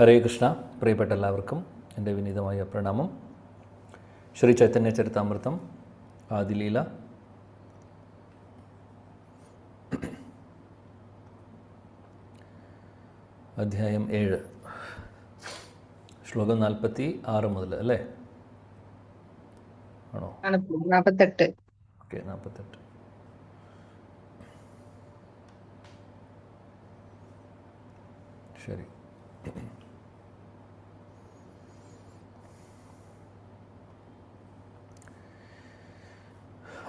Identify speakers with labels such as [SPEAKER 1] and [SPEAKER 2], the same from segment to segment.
[SPEAKER 1] ഹരേ കൃഷ്ണ. പ്രിയപ്പെട്ട എല്ലാവർക്കും എൻ്റെ വിനീതമായ പ്രണാമം. ശ്രീ ചൈതന്യ ചരിതാമൃതം ആദിലീല അധ്യായം 7 ശ്ലോകം 46 മുതൽ അല്ലേ? ആണോ?
[SPEAKER 2] 48.
[SPEAKER 1] ഓക്കെ, 48. ശരി.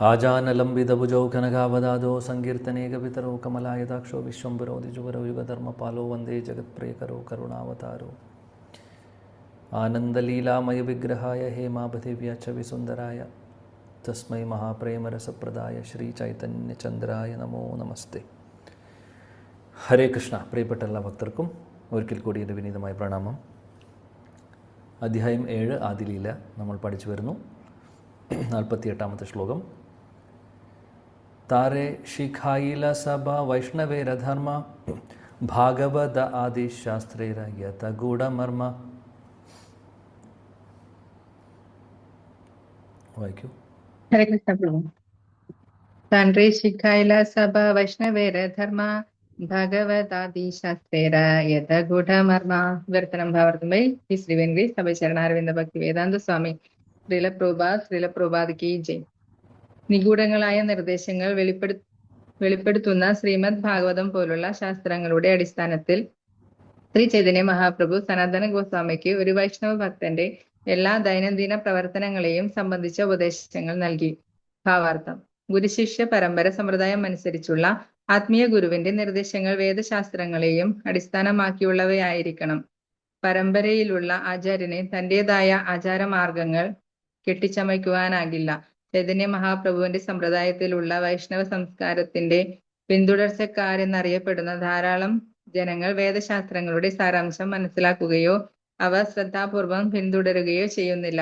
[SPEAKER 1] ആജാനലംബിതഭുജോ കനകാവദാദോ സങ്കീർത്തനേകപിതരോ കമലായതാക്ഷോ വിശ്വംഭരോ ദ്വിജുവരോ യുഗധർമ്മപാലോ വന്ദേ ജഗത്പ്രിയകരോ കരുണാവതാരോ ആനന്ദലീലാമയ വിഗ്രഹായ ഹേമാപതിവ്യാച്ച വിസുന്ദരായ തസ്മൈ മഹാപ്രേമരസപ്രദായ ശ്രീ ചൈതന്യചന്ദ്രായ നമോ നമസ്തേ. ഹരേ കൃഷ്ണ. പ്രിയപ്പെട്ട എല്ലാ ഭക്തർക്കും ഒരിക്കൽ കൂടി എൻ്റെ വിനീതമായ പ്രണാമം. അധ്യായം 7 ആദിലീല നമ്മൾ പഠിച്ചു വരുന്നു. 48 ശ്ലോകം. താരേ ശിഖായില സഭ വൈഷ്ണവേരധർമ്മ ഭാഗവത ആദിശാസ്ത്രേര യത ഗൂഢമർമ്മ. വായിക്കൂ.
[SPEAKER 2] ഹരേ കൃഷ്ണ പ്രഭു. താന്ത്രേ ശിഖായില സഭ വൈഷ്ണവേര ധർമ്മ ഭഗവതാദിശാസ്ത്രേര യഥ ഗൂഢമർമ്മ. വിവർത്തനം ഭാവാർത്ഥം ബൈ ശ്രീ വെങ്കി സഭചരണാരവിന്ദ ഭക്തി വേദാന്ത സ്വാമി ശ്രീല പ്രഭുപാദ് കി ജയ്. നിഗൂഢങ്ങളായ നിർദ്ദേശങ്ങൾ വെളിപ്പെടുത്തുന്ന ശ്രീമദ് ഭാഗവതം പോലുള്ള ശാസ്ത്രങ്ങളുടെ അടിസ്ഥാനത്തിൽ ശ്രീ ചൈതന്യ മഹാപ്രഭു സനാതന ഗോസ്വാമിക്ക് ഒരു വൈഷ്ണവ ഭക്തന്റെ എല്ലാ ദൈനംദിന പ്രവർത്തനങ്ങളെയും സംബന്ധിച്ച ഉപദേശങ്ങൾ നൽകി. ഭാവാർത്ഥം: ഗുരുശിഷ്യ പരമ്പര സമ്പ്രദായം അനുസരിച്ചുള്ള ആത്മീയ ഗുരുവിന്റെ നിർദ്ദേശങ്ങൾ വേദശാസ്ത്രങ്ങളെയും അടിസ്ഥാനമാക്കിയുള്ളവയായിരിക്കണം. പരമ്പരയിലുള്ള ആചാര്യനെ തന്റേതായ ആചാരമാർഗങ്ങൾ കെട്ടിച്ചമയ്ക്കുവാനാകില്ല. ചൈതന്യ മഹാപ്രഭുവിന്റെ സമ്പ്രദായത്തിലുള്ള വൈഷ്ണവ സംസ്കാരത്തിന്റെ പിന്തുടർച്ചക്കാരെന്നറിയപ്പെടുന്ന ധാരാളം ജനങ്ങൾ വേദശാസ്ത്രങ്ങളുടെ സാരാംശം മനസ്സിലാക്കുകയോ അവ ശ്രദ്ധാപൂർവം പിന്തുടരുകയോ ചെയ്യുന്നില്ല.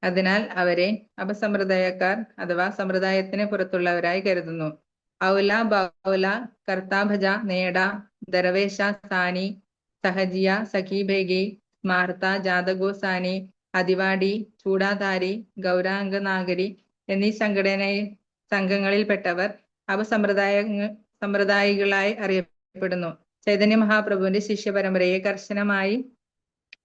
[SPEAKER 2] അതിനാൽ അവരെ അപസമ്പ്രദായക്കാർ അഥവാ സമ്പ്രദായത്തിന് പുറത്തുള്ളവരായി കരുതുന്നു. ഔല ബൗല കർത്താഭജ നേട ദരവേശ സാനി സഹജിയ സഖീഭേഗി സ്മാർത്ത ജാതഗോസാനി അതിവാടി ചൂടാധാരി ഗൗരാംഗനാഗരി എന്നീ സംഘങ്ങളിൽപ്പെട്ടവർ സമ്പ്രദായികളായി അറിയപ്പെടുന്നു. ചൈതന്യ മഹാപ്രഭുവിന്റെ ശിഷ്യ പരമ്പരയെ കർശനമായി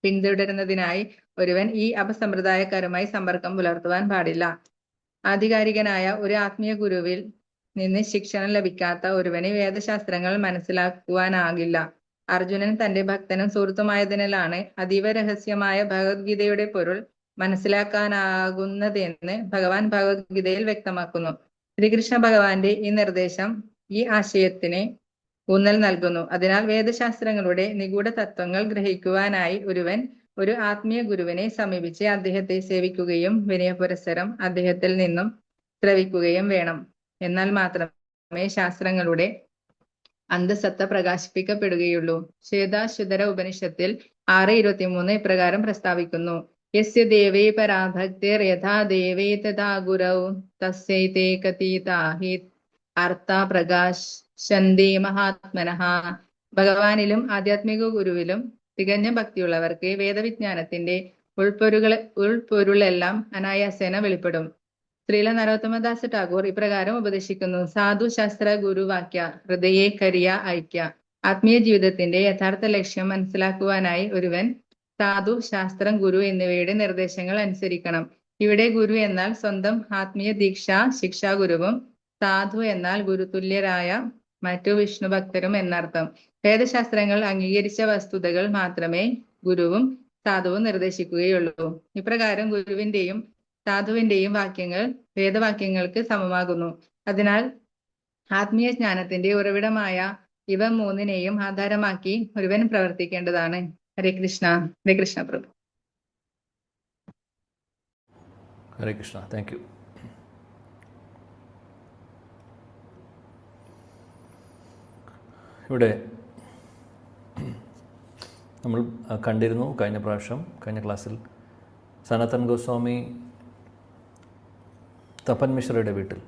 [SPEAKER 2] പിന്തുടരുന്നതിനായി ഒരുവൻ ഈ അപസമ്പ്രദായക്കാരുമായി സമ്പർക്കം പുലർത്തുവാൻ പാടില്ല. ആധികാരികനായ ഒരു ആത്മീയ ഗുരുവിൽ നിന്ന് ശിക്ഷണം ലഭിക്കാത്ത ഒരുവന് വേദശാസ്ത്രങ്ങൾ മനസ്സിലാക്കുവാനാകില്ല. അർജുനൻ തന്റെ ഭക്തനും സുഹൃത്തുമായതിനാലാണ് അതീവ രഹസ്യമായ ഭഗവത്ഗീതയുടെ പൊരുൾ മനസ്സിലാക്കാനാകുന്നതെന്ന് ഭഗവാൻ ഭഗവത്ഗീതയിൽ വ്യക്തമാക്കുന്നു. ശ്രീകൃഷ്ണ ഭഗവാന്റെ ഈ നിർദ്ദേശം ഈ ആശയത്തിന് ഊന്നൽ നൽകുന്നു. അതിനാൽ വേദശാസ്ത്രങ്ങളുടെ നിഗൂഢ തത്വങ്ങൾ ഗ്രഹിക്കുവാനായി ഒരുവൻ ഒരു ആത്മീയ ഗുരുവിനെ സമീപിച്ച് അദ്ദേഹത്തെ സേവിക്കുകയും വിനയപുരസ്സരം അദ്ദേഹത്തിൽ നിന്നും ശ്രവിക്കുകയും വേണം. എന്നാൽ മാത്രമേ ശാസ്ത്രങ്ങളുടെ അന്തസത്ത പ്രകാശിപ്പിക്കപ്പെടുകയുള്ളൂ. ശ്വേതാശ്വതര ഉപനിഷത്തിൽ 6:23 ഇപ്രകാരം പ്രസ്താവിക്കുന്നു: യസ്യ ദേവേ പരാഭക്തിർ യഥാ ദേവേ തഥാ ഗുരൗ തസ്യൈതേ കഥിതാ ഹി അർത്ഥ പ്രകാശന്തി മഹാത്മനഃ. ഭഗവാനിലും ആധ്യാത്മിക ഗുരുവിലും തികഞ്ഞ ഭക്തിയുള്ളവർക്ക് വേദവിജ്ഞാനത്തിന്റെ ഉൾപ്പൊരുളെല്ലാം അനായാസേന വെളിപ്പെടും. ശ്രീല നരോത്തമദാസ് ടാഗോർ ഇപ്രകാരം ഉപദേശിക്കുന്നു: സാധു ശാസ്ത്ര ഗുരുവാക്യ ഹൃദയേ കരിയ ഐക്യ. ആത്മീയ ജീവിതത്തിന്റെ യഥാർത്ഥ ലക്ഷ്യം മനസ്സിലാക്കുവാനായി ഒരുവൻ സാധു, ശാസ്ത്രം, ഗുരു എന്നിവയുടെ നിർദ്ദേശങ്ങൾ അനുസരിക്കണം. ഇവിടെ ഗുരു എന്നാൽ സ്വന്തം ആത്മീയ ശിക്ഷാ ഗുരുവും സാധു എന്നാൽ ഗുരുതുല്യരായ മറ്റു വിഷ്ണു ഭക്തരും എന്നർത്ഥം. വേദശാസ്ത്രങ്ങൾ അംഗീകരിച്ച വസ്തുതകൾ മാത്രമേ ഗുരുവും സാധുവും നിർദ്ദേശിക്കുകയുള്ളൂ. ഇപ്രകാരം ഗുരുവിന്റെയും സാധുവിന്റെയും വാക്യങ്ങൾ വേദവാക്യങ്ങൾക്ക് സമമാകുന്നു. അതിനാൽ ആത്മീയ ജ്ഞാനത്തിന്റെ ഉറവിടമായ ഇവ മൂന്നിനെയും ആധാരമാക്കി ഒരുവൻ പ്രവർത്തിക്കേണ്ടതാണ്. ഹരേ കൃഷ്ണ. ഹരേ കൃഷ്ണ പ്രഭു.
[SPEAKER 1] ഹരേ കൃഷ്ണ. Thank you. ഇവിടെ നമ്മൾ കണ്ടിരുന്നു കഴിഞ്ഞ ക്ലാസ്സിൽ സനാതൻ ഗോസ്വാമി തപൻ മിശ്രയുടെ വീട്ടിൽ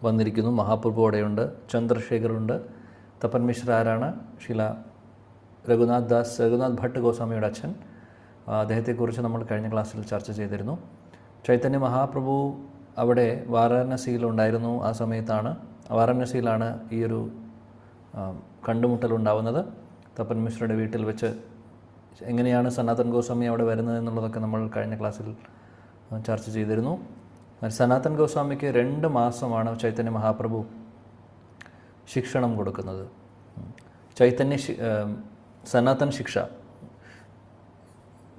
[SPEAKER 1] വന്നിരിക്കുന്നു. മഹാപ്രഭു അവിടെയുണ്ട്, ചന്ദ്രശേഖറുണ്ട്. തപൻ മിശ്ര ആരാണ്? ശില രഘുനാഥ് ഭട്ട് ഗോസ്വാമിയുടെ അച്ഛൻ. അദ്ദേഹത്തെക്കുറിച്ച് നമ്മൾ കഴിഞ്ഞ ക്ലാസ്സിൽ ചർച്ച ചെയ്തിരുന്നു. ചൈതന്യ മഹാപ്രഭു അവിടെ വാരാണസിയിലുണ്ടായിരുന്നു. ആ സമയത്താണ് വാരാണസിയിലാണ് ഈ ഒരു കണ്ടുമുട്ടലുണ്ടാവുന്നത്. തപൻ മിശ്രയുടെ വീട്ടിൽ വെച്ച്. എങ്ങനെയാണ് സനാതൻ ഗോസ്വാമി അവിടെ വരുന്നത് എന്നുള്ളതൊക്കെ നമ്മൾ കഴിഞ്ഞ ക്ലാസ്സിൽ ചർച്ച ചെയ്തിരുന്നു. സനാതൻ ഗോസ്വാമിക്ക് 2 മാസമാണ് ചൈതന്യ മഹാപ്രഭു ശിക്ഷണം കൊടുക്കുന്നത്. സനാതൻ ശിക്ഷ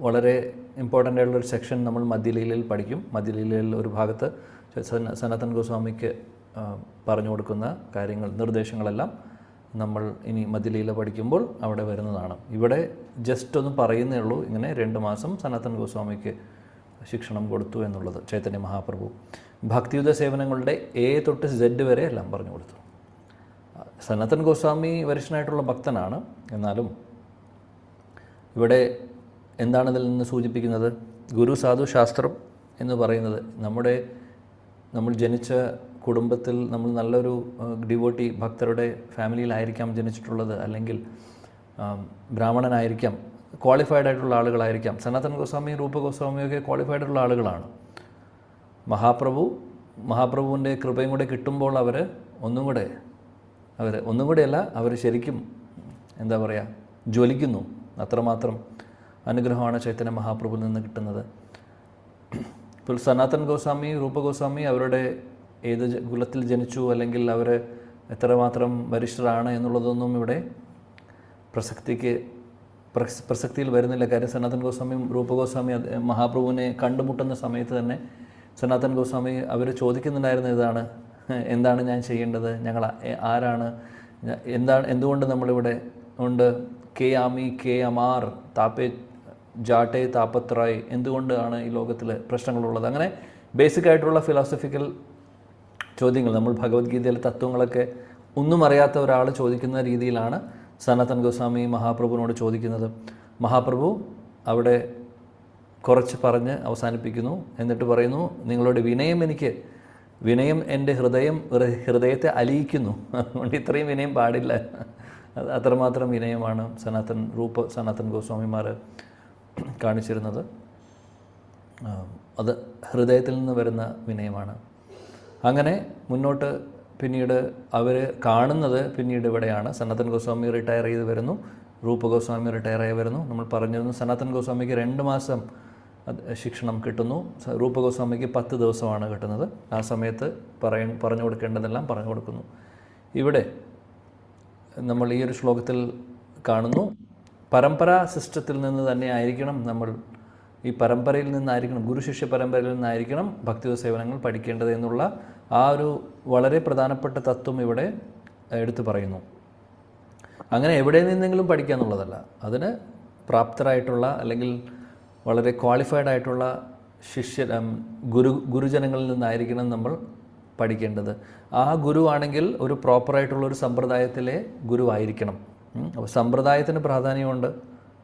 [SPEAKER 1] വളരെ ഇമ്പോർട്ടൻ്റ് ആയിട്ടുള്ളൊരു സെക്ഷൻ നമ്മൾ മധ്യലീലയിൽ പഠിക്കും. മധ്യലീലയിൽ ഒരു ഭാഗത്ത് സനാതൻ ഗോസ്വാമിക്ക് പറഞ്ഞു കൊടുക്കുന്ന കാര്യങ്ങൾ, നിർദ്ദേശങ്ങളെല്ലാം നമ്മൾ ഇനി മധ്യലീല പഠിക്കുമ്പോൾ അവിടെ വരുന്നതാണ്. ഇവിടെ ജസ്റ്റ് ഒന്ന് പറയുന്നേ ഉള്ളൂ, ഇങ്ങനെ 2 മാസം സനാതൻ ഗോസ്വാമിക്ക് ശിക്ഷണം കൊടുത്തു എന്നുള്ളത് ചൈതന്യ മഹാപ്രഭു. ഭക്തിയുത സേവനങ്ങളുടെ A തൊട്ട് Z വരെ എല്ലാം പറഞ്ഞു കൊടുത്തു. സനാതൻ ഗോസ്വാമി വരിഷ്ഠനായിട്ടുള്ള ഭക്തനാണ്. എന്നാലും ഇവിടെ എന്താണ് ഇതിൽ നിന്ന് സൂചിപ്പിക്കുന്നത്? ഗുരു സാധു ശാസ്ത്രം എന്ന് പറയുന്നത് നമ്മൾ ജനിച്ച കുടുംബത്തിൽ നമ്മൾ നല്ലൊരു ഡിവോട്ടി ഭക്തരുടെ ഫാമിലിയിലായിരിക്കാം ജനിച്ചിട്ടുള്ളത്, അല്ലെങ്കിൽ ബ്രാഹ്മണനായിരിക്കാം, ക്വാളിഫൈഡ് ആയിട്ടുള്ള ആളുകളായിരിക്കാം. സനാതൻ ഗോസ്വാമി, രൂപ ഗോസ്വാമിയൊക്കെ ക്വാളിഫൈഡ് ആയിട്ടുള്ള ആളുകളാണ്. മഹാപ്രഭുവിൻ്റെ കൃപയും കൂടെ കിട്ടുമ്പോൾ അവർ ഒന്നും കൂടെയല്ല, അവർ ശരിക്കും എന്താ പറയുക, ജ്വലിക്കുന്നു. അത്രമാത്രം അനുഗ്രഹമാണ് ചൈതന്യ മഹാപ്രഭുവിൽ നിന്ന് കിട്ടുന്നത്. ഇപ്പോൾ സനാതൻ ഗോസ്വാമി, രൂപ ഗോസ്വാമി അവരുടെ ഏത് കുലത്തിൽ ജനിച്ചു, അല്ലെങ്കിൽ അവർ എത്രമാത്രം വരിഷ്ഠരാണ് എന്നുള്ളതൊന്നും ഇവിടെ പ്രസക്തിയിൽ വരുന്നില്ല. കാര്യം സനാതൻ ഗോസ്വാമിയും രൂപ ഗോസ്വാമി മഹാപ്രഭുവിനെ കണ്ടുമുട്ടുന്ന സമയത്ത് തന്നെ സനാതൻ ഗോസ്വാമി അവർ ചോദിക്കുന്നുണ്ടായിരുന്ന ഇതാണ്, എന്താണ് ഞാൻ ചെയ്യേണ്ടത്, ഞങ്ങൾ ആരാണ്, എന്തുകൊണ്ട് നമ്മളിവിടെ ഉണ്ട്, കെ ആമി കെ അമാർ താപ്പേ ജാട്ടെ താപത്രായ്, എന്തുകൊണ്ടാണ് ഈ ലോകത്തിൽ പ്രശ്നങ്ങളുള്ളത്, അങ്ങനെ ബേസിക് ആയിട്ടുള്ള ഫിലോസഫിക്കൽ ചോദ്യങ്ങൾ, നമ്മൾ ഭഗവത്ഗീതയിലെ തത്വങ്ങളൊക്കെ ഒന്നും അറിയാത്ത ഒരാൾ ചോദിക്കുന്ന രീതിയിലാണ് സനാതൻ ഗോസ്വാമി മഹാപ്രഭുവിനോട് ചോദിക്കുന്നത്. മഹാപ്രഭു അവിടെ കുറച്ച് പറഞ്ഞ് അവസാനിപ്പിക്കുന്നു. എന്നിട്ട് പറയുന്നു, നിങ്ങളുടെ വിനയം എൻ്റെ ഹൃദയത്തെ അലിയിക്കുന്നു. അതുകൊണ്ട് ഇത്രയും വിനയം പാടില്ല. അത്രമാത്രം വിനയമാണ് സനാതൻ ഗോസ്വാമിമാർ കാണിച്ചിരുന്നത്. അത് ഹൃദയത്തിൽ നിന്ന് വരുന്ന വിനയമാണ്. അങ്ങനെ മുന്നോട്ട് പിന്നീട് അവർ കാണുന്നത് പിന്നീട് ഇവിടെയാണ്. സനാതൻ ഗോസ്വാമി റിട്ടയർ ചെയ്ത് വരുന്നു, രൂപ ഗോസ്വാമി റിട്ടയർ ആയി വരുന്നു. നമ്മൾ പറഞ്ഞിരുന്നു സനാതൻ ഗോസ്വാമിക്ക് 2 മാസം ശിക്ഷണം കിട്ടുന്നു, രൂപ ഗോസ്വാമിക്ക് 10 ദിവസമാണ് കിട്ടുന്നത്. ആ സമയത്ത് പറഞ്ഞു കൊടുക്കേണ്ടതെല്ലാം പറഞ്ഞു കൊടുക്കുന്നു. ഇവിടെ നമ്മൾ ഈ ഒരു ശ്ലോകത്തിൽ കാണുന്നു, പരമ്പരാ സിസ്റ്റത്തിൽ നിന്ന് തന്നെ ആയിരിക്കണം നമ്മൾ, ഈ പരമ്പരയിൽ നിന്നായിരിക്കണം, ഗുരുശിഷ്യ പരമ്പരയിൽ നിന്നായിരിക്കണം ഭക്തിയുത സേവനങ്ങൾ പഠിക്കേണ്ടത് എന്നുള്ള ആ ഒരു വളരെ പ്രധാനപ്പെട്ട തത്വം ഇവിടെ എടുത്തു പറയുന്നു. അങ്ങനെ എവിടെ നിന്നെങ്കിലും പഠിക്കുക എന്നുള്ളതല്ല, അതിന് പ്രാപ്തരായിട്ടുള്ള അല്ലെങ്കിൽ വളരെ ക്വാളിഫൈഡ് ആയിട്ടുള്ള ഗുരുജനങ്ങളിൽ നിന്നായിരിക്കണം നമ്മൾ പഠിക്കേണ്ടത്. ആ ഗുരുവാണെങ്കിൽ ഒരു പ്രോപ്പറായിട്ടുള്ളൊരു സമ്പ്രദായത്തിലെ ഗുരുവായിരിക്കണം. അപ്പോൾ സമ്പ്രദായത്തിന് പ്രാധാന്യമുണ്ട്,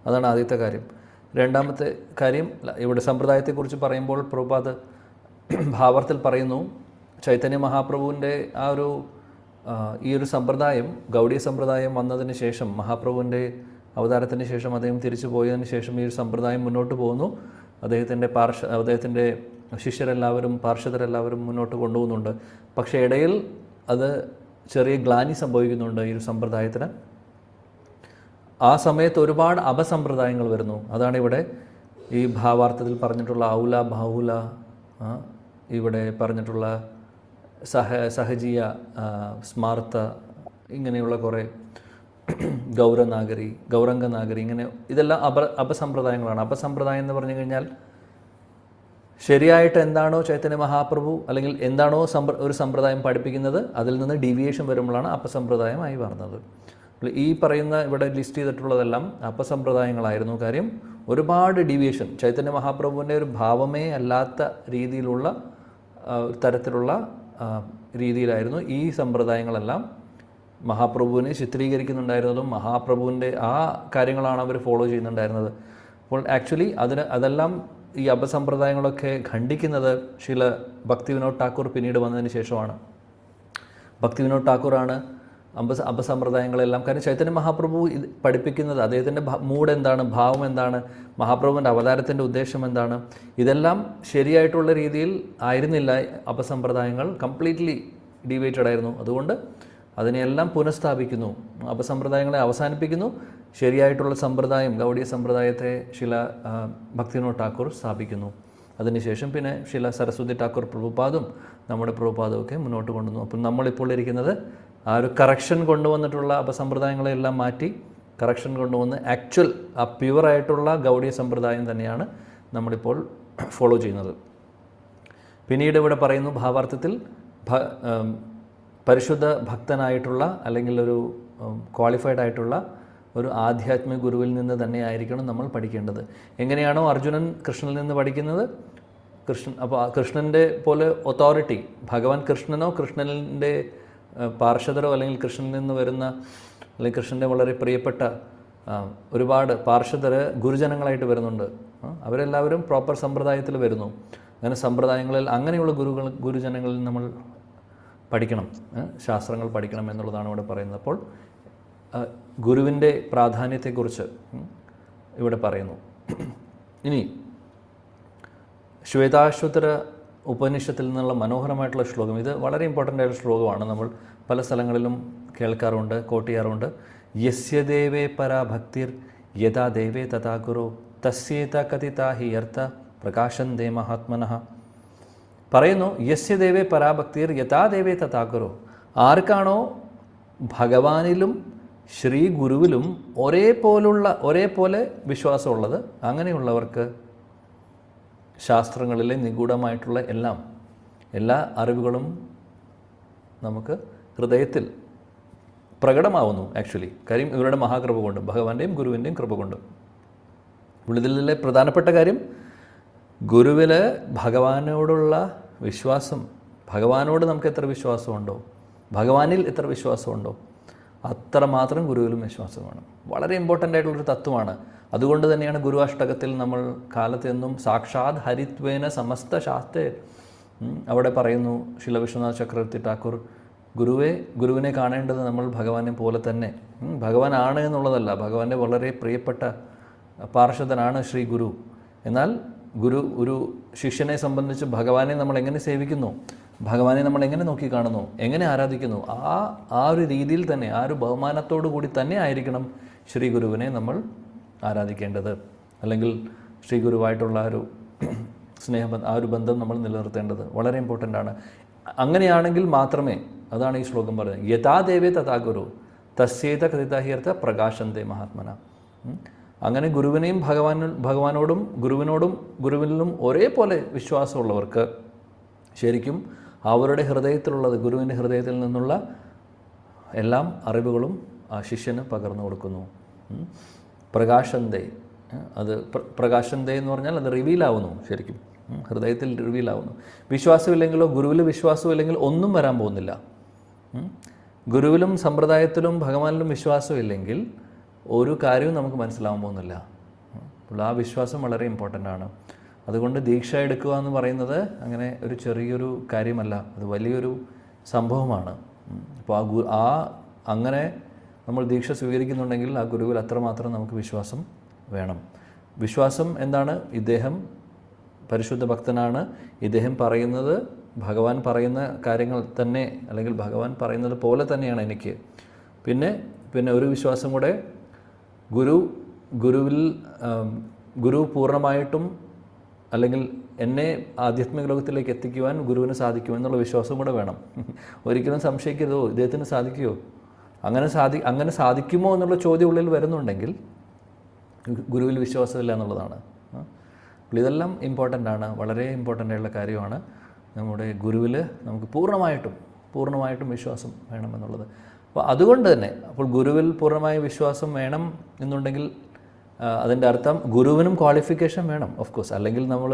[SPEAKER 1] അതാണ് ആദ്യത്തെ കാര്യം. രണ്ടാമത്തെ കാര്യം, ഇവിടെ സമ്പ്രദായത്തെക്കുറിച്ച് പറയുമ്പോൾ പ്രഭുപാദ് ഭാവാർത്ഥത്തിൽ പറയുന്നു, ചൈതന്യ മഹാപ്രഭുവിൻ്റെ ഈ ഒരു സമ്പ്രദായം, ഗൗഡീയ സമ്പ്രദായം വന്നതിന് ശേഷം, മഹാപ്രഭുവിൻ്റെ അവതാരത്തിന് ശേഷം അദ്ദേഹം തിരിച്ചു പോയതിന് ശേഷം ഈ ഒരു സമ്പ്രദായം മുന്നോട്ട് പോകുന്നു. അദ്ദേഹത്തിൻ്റെ ശിഷ്യരെല്ലാവരും പാർഷദരെല്ലാവരും മുന്നോട്ട് കൊണ്ടുപോകുന്നുണ്ട്. പക്ഷേ ഇടയിൽ അത് ചെറിയ ഗ്ലാനി സംഭവിക്കുന്നുണ്ട് ഈ ഒരു സമ്പ്രദായത്തിന്. ആ സമയത്ത് ഒരുപാട് അപസമ്പ്രദായങ്ങൾ വരുന്നു. അതാണ് ഇവിടെ ഈ ഭാവാർത്ഥത്തിൽ പറഞ്ഞിട്ടുള്ള ഔല ബാഹുല, ഇവിടെ പറഞ്ഞിട്ടുള്ള സഹജീയ സ്മാർത്ത, ഇങ്ങനെയുള്ള കുറേ ഗൗരംഗനാഗരി, ഇങ്ങനെ ഇതെല്ലാം അപസമ്പ്രദായങ്ങളാണ്. അപസമ്പ്രദായം എന്ന് പറഞ്ഞു കഴിഞ്ഞാൽ ശരിയായിട്ട് എന്താണോ ചൈതന്യ മഹാപ്രഭു അല്ലെങ്കിൽ എന്താണോ ഒരു സമ്പ്രദായം പഠിപ്പിക്കുന്നത് അതിൽ നിന്ന് ഡീവിയേഷൻ വരുമ്പോഴാണ് അപസമ്പ്രദായമായി വരുന്നത്. ഈ പറയുന്ന ഇവിടെ ലിസ്റ്റ് ചെയ്തിട്ടുള്ളതെല്ലാം അപസമ്പ്രദായങ്ങളായിരുന്നു. കാര്യം ഒരുപാട് ഡീവിയേഷൻ, ചൈതന്യ മഹാപ്രഭുവിൻ്റെ ഒരു ഭാവമേ അല്ലാത്ത രീതിയിലുള്ള തരത്തിലുള്ള രീതിയിലായിരുന്നു ഈ സമ്പ്രദായങ്ങളെല്ലാം മഹാപ്രഭുവിനെ ചിത്രീകരിക്കുന്നുണ്ടായിരുന്നതും മഹാപ്രഭുവിൻ്റെ ആ കാര്യങ്ങളാണ് അവർ ഫോളോ ചെയ്യുന്നുണ്ടായിരുന്നത്. അപ്പോൾ ആക്ച്വലി അതെല്ലാം ഈ അപസമ്പ്രദായങ്ങളൊക്കെ ഖണ്ഡിക്കുന്നത് ശ്രീല ഭക്തി വിനോദ് ഠാക്കൂർ പിന്നീട് വന്നതിന് ശേഷമാണ്. ഭക്തി വിനോദ് ഠാക്കൂറാണ് അപസമ്പ്രദായങ്ങളെല്ലാം. കാരണം ചൈതന്യ മഹാപ്രഭു ഇത് പഠിപ്പിക്കുന്നത്, അദ്ദേഹത്തിൻ്റെ മൂഡ് എന്താണ്, ഭാവം എന്താണ്, മഹാപ്രഭുവിൻ്റെ അവതാരത്തിൻ്റെ ഉദ്ദേശം എന്താണ്, ഇതെല്ലാം ശരിയായിട്ടുള്ള രീതിയിൽ ആയിരുന്നില്ല. അപസമ്പ്രദായങ്ങൾ കംപ്ലീറ്റ്ലി ഡീവിയേറ്റഡ് ആയിരുന്നു. അതുകൊണ്ട് അതിനെയെല്ലാം പുനഃസ്ഥാപിക്കുന്നു, അപസമ്പ്രദായങ്ങളെ അവസാനിപ്പിക്കുന്നു. ശരിയായിട്ടുള്ള സമ്പ്രദായം, ഗൗഡീയ സമ്പ്രദായത്തെ ശില ഭക്തിവിനോദ് ഠാക്കൂർ സ്ഥാപിക്കുന്നു. അതിനുശേഷം പിന്നെ ശില സരസ്വതി ഠാക്കൂർ പ്രഭുപാദും നമ്മുടെ പ്രഭുപാദവും ഒക്കെ മുന്നോട്ട് കൊണ്ടുവന്നു. അപ്പം നമ്മളിപ്പോൾ ഇരിക്കുന്നത് ആ ഒരു കറക്ഷൻ കൊണ്ടുവന്നിട്ടുള്ള അപസമ്പ്രദായങ്ങളെല്ലാം മാറ്റി കറക്ഷൻ കൊണ്ടുവന്ന് ആക്ച്വൽ ആ പ്യുവറായിട്ടുള്ള ഗൗഡീയ സമ്പ്രദായം തന്നെയാണ് നമ്മളിപ്പോൾ ഫോളോ ചെയ്യുന്നത്. പിന്നീട് ഇവിടെ പറയുന്നു, ഭാവാർത്ഥത്തിൽ പരിശുദ്ധ ഭക്തനായിട്ടുള്ള അല്ലെങ്കിൽ ഒരു ക്വാളിഫൈഡ് ആയിട്ടുള്ള ഒരു ആധ്യാത്മിക ഗുരുവിൽ നിന്ന് തന്നെ ആയിരിക്കണം നമ്മൾ പഠിക്കേണ്ടത്. എങ്ങനെയാണോ അർജുനൻ കൃഷ്ണനിൽ നിന്ന് പഠിക്കുന്നത്, അപ്പോൾ കൃഷ്ണൻ്റെ പോലെ ഒത്തോറിറ്റി, ഭഗവാൻ കൃഷ്ണനോ കൃഷ്ണൻ്റെ പാർഷദരോ അല്ലെങ്കിൽ കൃഷ്ണനിൽ നിന്ന് വരുന്ന അല്ലെങ്കിൽ കൃഷ്ണൻ്റെ വളരെ പ്രിയപ്പെട്ട ഒരുപാട് പാർഷദർ ഗുരുജനങ്ങളായിട്ട് വരുന്നുണ്ട്. അവരെല്ലാവരും പ്രോപ്പർ സമ്പ്രദായത്തിൽ വരുന്നു. അങ്ങനെ സമ്പ്രദായങ്ങളിൽ അങ്ങനെയുള്ള ഗുരുജനങ്ങളിൽ നമ്മൾ പഠിക്കണം, ശാസ്ത്രങ്ങൾ പഠിക്കണം എന്നുള്ളതാണ് ഇവിടെ പറയുന്നത്. അപ്പോൾ ഗുരുവിൻ്റെ പ്രാധാന്യത്തെക്കുറിച്ച് ഇവിടെ പറയുന്നു. ഇനി ശ്വേതാശ്വതര ഉപനിഷത്തിൽ നിന്നുള്ള മനോഹരമായിട്ടുള്ള ശ്ലോകം, ഇത് വളരെ ഇമ്പോർട്ടൻ്റ് ആയിട്ടുള്ള ശ്ലോകമാണ്. നമ്മൾ പല സ്ഥലങ്ങളിലും കേൾക്കാറുണ്ട്, കോട്ട് ചെയ്യാറുണ്ട്. യസ്യ ദേവേ പരാ ഭക്തിർ യഥാ ദേവേ തഥാ ഗുരു തസ്യേത കഥിതാ ഹി അർത്ഥ പ്രകാശന്തേ മഹാത്മനഃ. പറയുന്നു, യസ്യ ദേവേ പരാഭക്തിർ യഥാ ദേവേ തഥാ ഗുരു. ആർക്കാണോ ഭഗവാനിലും ശ്രീ ഗുരുവിലും ഒരേപോലെ വിശ്വാസമുള്ളത്, അങ്ങനെയുള്ളവർക്ക് ശാസ്ത്രങ്ങളിലെ നിഗൂഢമായിട്ടുള്ള എല്ലാ അറിവുകളും നമുക്ക് ഹൃദയത്തിൽ പ്രകടമാവുന്നു. ആക്ച്വലി കാര്യം ഇവരുടെ മഹാകൃപ കൊണ്ട്, ഭഗവാന്റെയും ഗുരുവിൻ്റെയും കൃപ കൊണ്ട്. ഇതിലെ പ്രധാനപ്പെട്ട കാര്യം, ഗുരുവിൽ ഭഗവാനോടുള്ള വിശ്വാസം, ഭഗവാനോട് നമുക്ക് എത്ര വിശ്വാസമുണ്ടോ, ഭഗവാനിൽ എത്ര വിശ്വാസമുണ്ടോ, അത്രമാത്രം ഗുരുവിലും വിശ്വാസം വേണം. വളരെ ഇമ്പോർട്ടൻ്റ് ആയിട്ടുള്ളൊരു തത്വമാണ്. അതുകൊണ്ട് തന്നെയാണ് ഗുരുവാഷ്ടകത്തിൽ നമ്മൾ കാലത്തെന്നും സാക്ഷാത് ഹരിത്വേന സമസ്ത ശാസ്ത്രേ അവിടെ പറയുന്നു. ശില വിശ്വനാഥ് ചക്രവർത്തി ഠാക്കൂർ ഗുരുവിനെ കാണേണ്ടത് നമ്മൾ ഭഗവാനെ പോലെ തന്നെ, ഭഗവാനാണ് എന്നുള്ളതല്ല, ഭഗവാന്റെ വളരെ പ്രിയപ്പെട്ട പാർഷദനാണ് ശ്രീ ഗുരു. എന്നാൽ ഒരു ശിഷ്യനെ സംബന്ധിച്ച് ഭഗവാനെ നമ്മൾ എങ്ങനെ സേവിക്കുന്നു, ഭഗവാനെ നമ്മൾ എങ്ങനെ നോക്കിക്കാണുന്നു, എങ്ങനെ ആരാധിക്കുന്നു, ആ ഒരു രീതിയിൽ തന്നെ, ആ ഒരു ബഹുമാനത്തോടു കൂടി തന്നെ ആയിരിക്കണം ശ്രീ ഗുരുവിനെ നമ്മൾ ആരാധിക്കേണ്ടത്. അല്ലെങ്കിൽ ശ്രീ ഗുരുവായിട്ടുള്ള ആ ഒരു ആ ഒരു ബന്ധം നമ്മൾ നിലനിർത്തേണ്ടത് വളരെ ഇമ്പോർട്ടൻ്റ് ആണ്. അങ്ങനെയാണെങ്കിൽ മാത്രമേ, അതാണ് ഈ ശ്ലോകം പറയുന്നത്, യഥാ ദേവേ തഥാ ഗുരു തസ്യേത കഥിതാഹ്യർത്ഥ പ്രകാശന്തേ മഹാത്മന. അങ്ങനെ ഗുരുവിനെയും ഭഗവാനോടും ഗുരുവിനും ഒരേപോലെ വിശ്വാസമുള്ളവർക്ക് ശരിക്കും അവരുടെ ഹൃദയത്തിലുള്ളത്, ഗുരുവിൻ്റെ ഹൃദയത്തിൽ നിന്നുള്ള എല്ലാം അറിവുകളും ആ ശിഷ്യന് പകർന്നു കൊടുക്കുന്നു. പ്രകാശന്തേ, അത് പ്രകാശന്തേ എന്ന് പറഞ്ഞാൽ അത് റിവീലാവുന്നു, ശരിക്കും ഹൃദയത്തിൽ റിവീലാവുന്നു. വിശ്വാസമില്ലെങ്കിലോ, ഗുരുവിൽ വിശ്വാസമില്ലെങ്കിൽ ഒന്നും വരാൻ പോകുന്നില്ല. ഗുരുവിലും സമ്പ്രദായത്തിലും ഭഗവാനിലും വിശ്വാസമില്ലെങ്കിൽ ഒരു കാര്യവും നമുക്ക് മനസ്സിലാവാൻ പോകുന്നില്ല. അപ്പോൾ ആ വിശ്വാസം വളരെ ഇമ്പോർട്ടൻ്റ് ആണ്. അതുകൊണ്ട് ദീക്ഷ എടുക്കുക എന്ന് പറയുന്നത് അങ്ങനെ ഒരു ചെറിയൊരു കാര്യമല്ല, അത് വലിയൊരു സംഭവമാണ്. അപ്പോൾ അങ്ങനെ നമ്മൾ ദീക്ഷ സ്വീകരിക്കുന്നുണ്ടെങ്കിൽ ആ ഗുരുവിൽ അത്രമാത്രം നമുക്ക് വിശ്വാസം വേണം. വിശ്വാസം എന്താണ്? ഇദ്ദേഹം പരിശുദ്ധ ഭക്തനാണ്, ഇദ്ദേഹം പറയുന്നത് ഭഗവാൻ പറയുന്ന കാര്യങ്ങൾ തന്നെ, അല്ലെങ്കിൽ ഭഗവാൻ പറയുന്നത് പോലെ തന്നെയാണ് എനിക്ക്. പിന്നെ ഒരു വിശ്വാസം കൂടെ, ഗുരു പൂർണ്ണമായിട്ടും അല്ലെങ്കിൽ എന്നെ ആധ്യാത്മിക ലോകത്തിലേക്ക് എത്തിക്കുവാൻ ഗുരുവിന് സാധിക്കുമെന്നുള്ള വിശ്വാസം കൂടെ വേണം. ഒരിക്കലും സംശയിക്കരുതോ, ഇദ്ദേഹത്തിന് സാധിക്കുമോ, അങ്ങനെ സാധിക്കുമോ എന്നുള്ള ചോദ്യം ഉള്ളിൽ വരുന്നുണ്ടെങ്കിൽ ഗുരുവിൽ വിശ്വാസമില്ല എന്നുള്ളതാണ്. അപ്പോൾ ഇതെല്ലാം ഇമ്പോർട്ടൻ്റ് ആണ്, വളരെ ഇമ്പോർട്ടൻ്റ് ആയിട്ടുള്ള കാര്യമാണ്. നമ്മുടെ ഗുരുവിൽ നമുക്ക് പൂർണ്ണമായിട്ടും വിശ്വാസം വേണമെന്നുള്ളത്. അപ്പോൾ അതുകൊണ്ട് തന്നെ, അപ്പോൾ ഗുരുവിൽ പൂർണ്ണമായ വിശ്വാസം വേണം എന്നുണ്ടെങ്കിൽ അതിൻ്റെ അർത്ഥം ഗുരുവിനും ക്വാളിഫിക്കേഷൻ വേണം, ഓഫ് കോഴ്സ്. അല്ലെങ്കിൽ നമ്മൾ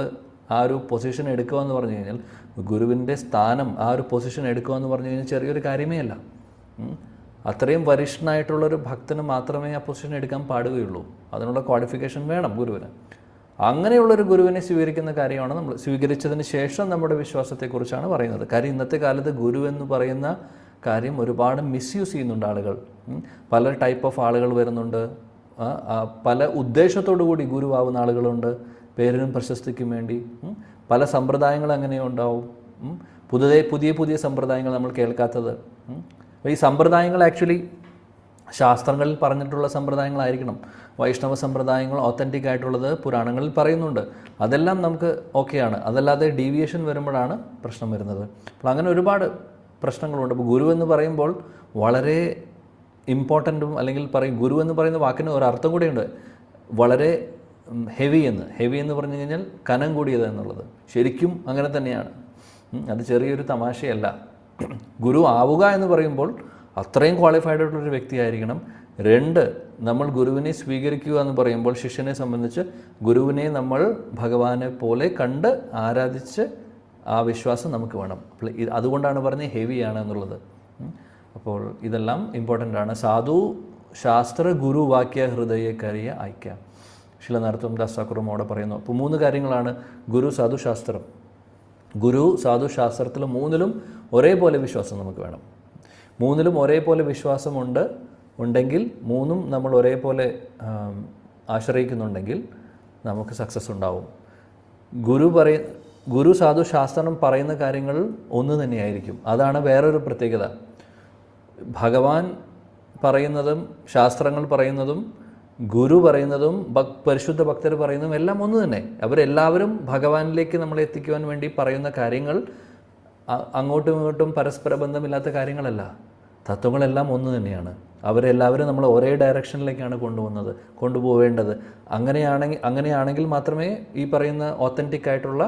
[SPEAKER 1] ആ ഒരു പൊസിഷൻ എടുക്കുക എന്ന് പറഞ്ഞു കഴിഞ്ഞാൽ, ഗുരുവിൻ്റെ സ്ഥാനം, ആ ഒരു പൊസിഷൻ എടുക്കുക എന്ന് പറഞ്ഞു കഴിഞ്ഞാൽ ചെറിയൊരു കാര്യമേ അല്ല. അത്രയും വരിഷ്ഠനായിട്ടുള്ളൊരു ഭക്തന് മാത്രമേ ആ പൊസിഷൻ എടുക്കാൻ പാടുകയുള്ളൂ. അതിനുള്ള ക്വാളിഫിക്കേഷൻ വേണം ഗുരുവിന്. അങ്ങനെയുള്ളൊരു ഗുരുവിനെ സ്വീകരിക്കുന്ന കാര്യമാണ് നമ്മൾ സ്വീകരിച്ചതിന് ശേഷം നമ്മുടെ വിശ്വാസത്തെക്കുറിച്ചാണ് പറയുന്നത്. കാര്യം ഇന്നത്തെ കാലത്ത് ഗുരു എന്ന് പറയുന്ന കാര്യം ഒരുപാട് മിസ്യൂസ് ചെയ്യുന്നുണ്ട് ആളുകൾ. പല ടൈപ്പ് ഓഫ് ആളുകൾ വരുന്നുണ്ട്. പല ഉദ്ദേശത്തോടു കൂടി ഗുരുവാകുന്ന ആളുകളുണ്ട്, പേരിനും പ്രശസ്തിക്കും വേണ്ടി. പല സമ്പ്രദായങ്ങൾ അങ്ങനെ ഉണ്ടാവും. പുതിയ സമ്പ്രദായങ്ങൾ നമ്മൾ കേൾക്കാത്തത്. ഈ സമ്പ്രദായങ്ങൾ ആക്ച്വലി ശാസ്ത്രങ്ങളിൽ പറഞ്ഞിട്ടുള്ള സമ്പ്രദായങ്ങളായിരിക്കണം. വൈഷ്ണവ സമ്പ്രദായങ്ങൾ ഒത്തൻറ്റിക് ആയിട്ടുള്ളത് പുരാണങ്ങളിൽ പറയുന്നുണ്ട്. അതെല്ലാം നമുക്ക് ഓക്കെയാണ്. അതല്ലാതെ ഡീവിയേഷൻ വരുമ്പോഴാണ് പ്രശ്നം വരുന്നത്. അപ്പോൾ അങ്ങനെ ഒരുപാട് പ്രശ്നങ്ങളുണ്ട്. അപ്പോൾ ഗുരു എന്ന് പറയുമ്പോൾ വളരെ ഇമ്പോർട്ടൻറ്റും, അല്ലെങ്കിൽ ഗുരു എന്ന് പറയുന്ന വാക്കിന് ഒരർത്ഥം കൂടിയുണ്ട്, വളരെ ഹെവി എന്ന് പറഞ്ഞു കഴിഞ്ഞാൽ കനം കൂടിയത് എന്നുള്ളത്. ശരിക്കും അങ്ങനെ തന്നെയാണ്. അത് ചെറിയൊരു തമാശയല്ല. ഗുരു ആവുക എന്ന് പറയുമ്പോൾ അത്രയും ക്വാളിഫൈഡ് ആയിട്ടുള്ളൊരു വ്യക്തിയായിരിക്കണം. 2, നമ്മൾ ഗുരുവിനെ സ്വീകരിക്കുക എന്ന് പറയുമ്പോൾ ശിഷ്യനെ സംബന്ധിച്ച് ഗുരുവിനെ നമ്മൾ ഭഗവാനെ പോലെ കണ്ട് ആരാധിച്ച് ആ വിശ്വാസം നമുക്ക് വേണം. അതുകൊണ്ടാണ് പറഞ്ഞത് ഹെവിയാണ് എന്നുള്ളത്. അപ്പോൾ ഇതെല്ലാം ഇമ്പോർട്ടൻ്റ് ആണ്. സാധു ശാസ്ത്ര ഗുരു വാക്യ ഹൃദയ കരിയ ഐക്യ. ശില നരോത്തമദാസ് ഠാക്കൂറും അവിടെ പറയുന്നു. അപ്പോൾ 3 കാര്യങ്ങളാണ് ഗുരു, സാധു, ശാസ്ത്രം. ഗുരു, സാധു, ശാസ്ത്രത്തിൽ 3ലും ഒരേപോലെ വിശ്വാസം നമുക്ക് വേണം. 3ലും ഒരേപോലെ വിശ്വാസം ഉണ്ടെങ്കിൽ 3ഉം നമ്മൾ ഒരേപോലെ ആശ്രയിക്കുന്നുണ്ടെങ്കിൽ നമുക്ക് സക്സസ് ഉണ്ടാവും. ഗുരു, സാധു, ശാസ്ത്രം പറയുന്ന കാര്യങ്ങൾ ഒന്ന് തന്നെയായിരിക്കും. അതാണ് വേറൊരു പ്രത്യേകത. ഭഗവാൻ പറയുന്നതും ശാസ്ത്രങ്ങൾ പറയുന്നതും ഗുരു പറയുന്നതും പരിശുദ്ധ ഭക്തർ പറയുന്നതും എല്ലാം ഒന്ന് തന്നെ. അവരെല്ലാവരും ഭഗവാനിലേക്ക് നമ്മളെ എത്തിക്കുവാൻ വേണ്ടി പറയുന്ന കാര്യങ്ങൾ അങ്ങോട്ടും ഇങ്ങോട്ടും പരസ്പര ബന്ധമില്ലാത്ത കാര്യങ്ങളല്ല. തത്വങ്ങളെല്ലാം ഒന്ന് തന്നെയാണ്. അവരെല്ലാവരും നമ്മൾ ഒരേ ഡയറക്ഷനിലേക്കാണ് കൊണ്ടുപോവേണ്ടത്. അങ്ങനെയാണെങ്കിൽ മാത്രമേ ഈ പറയുന്ന ഓത്തൻറ്റിക് ആയിട്ടുള്ള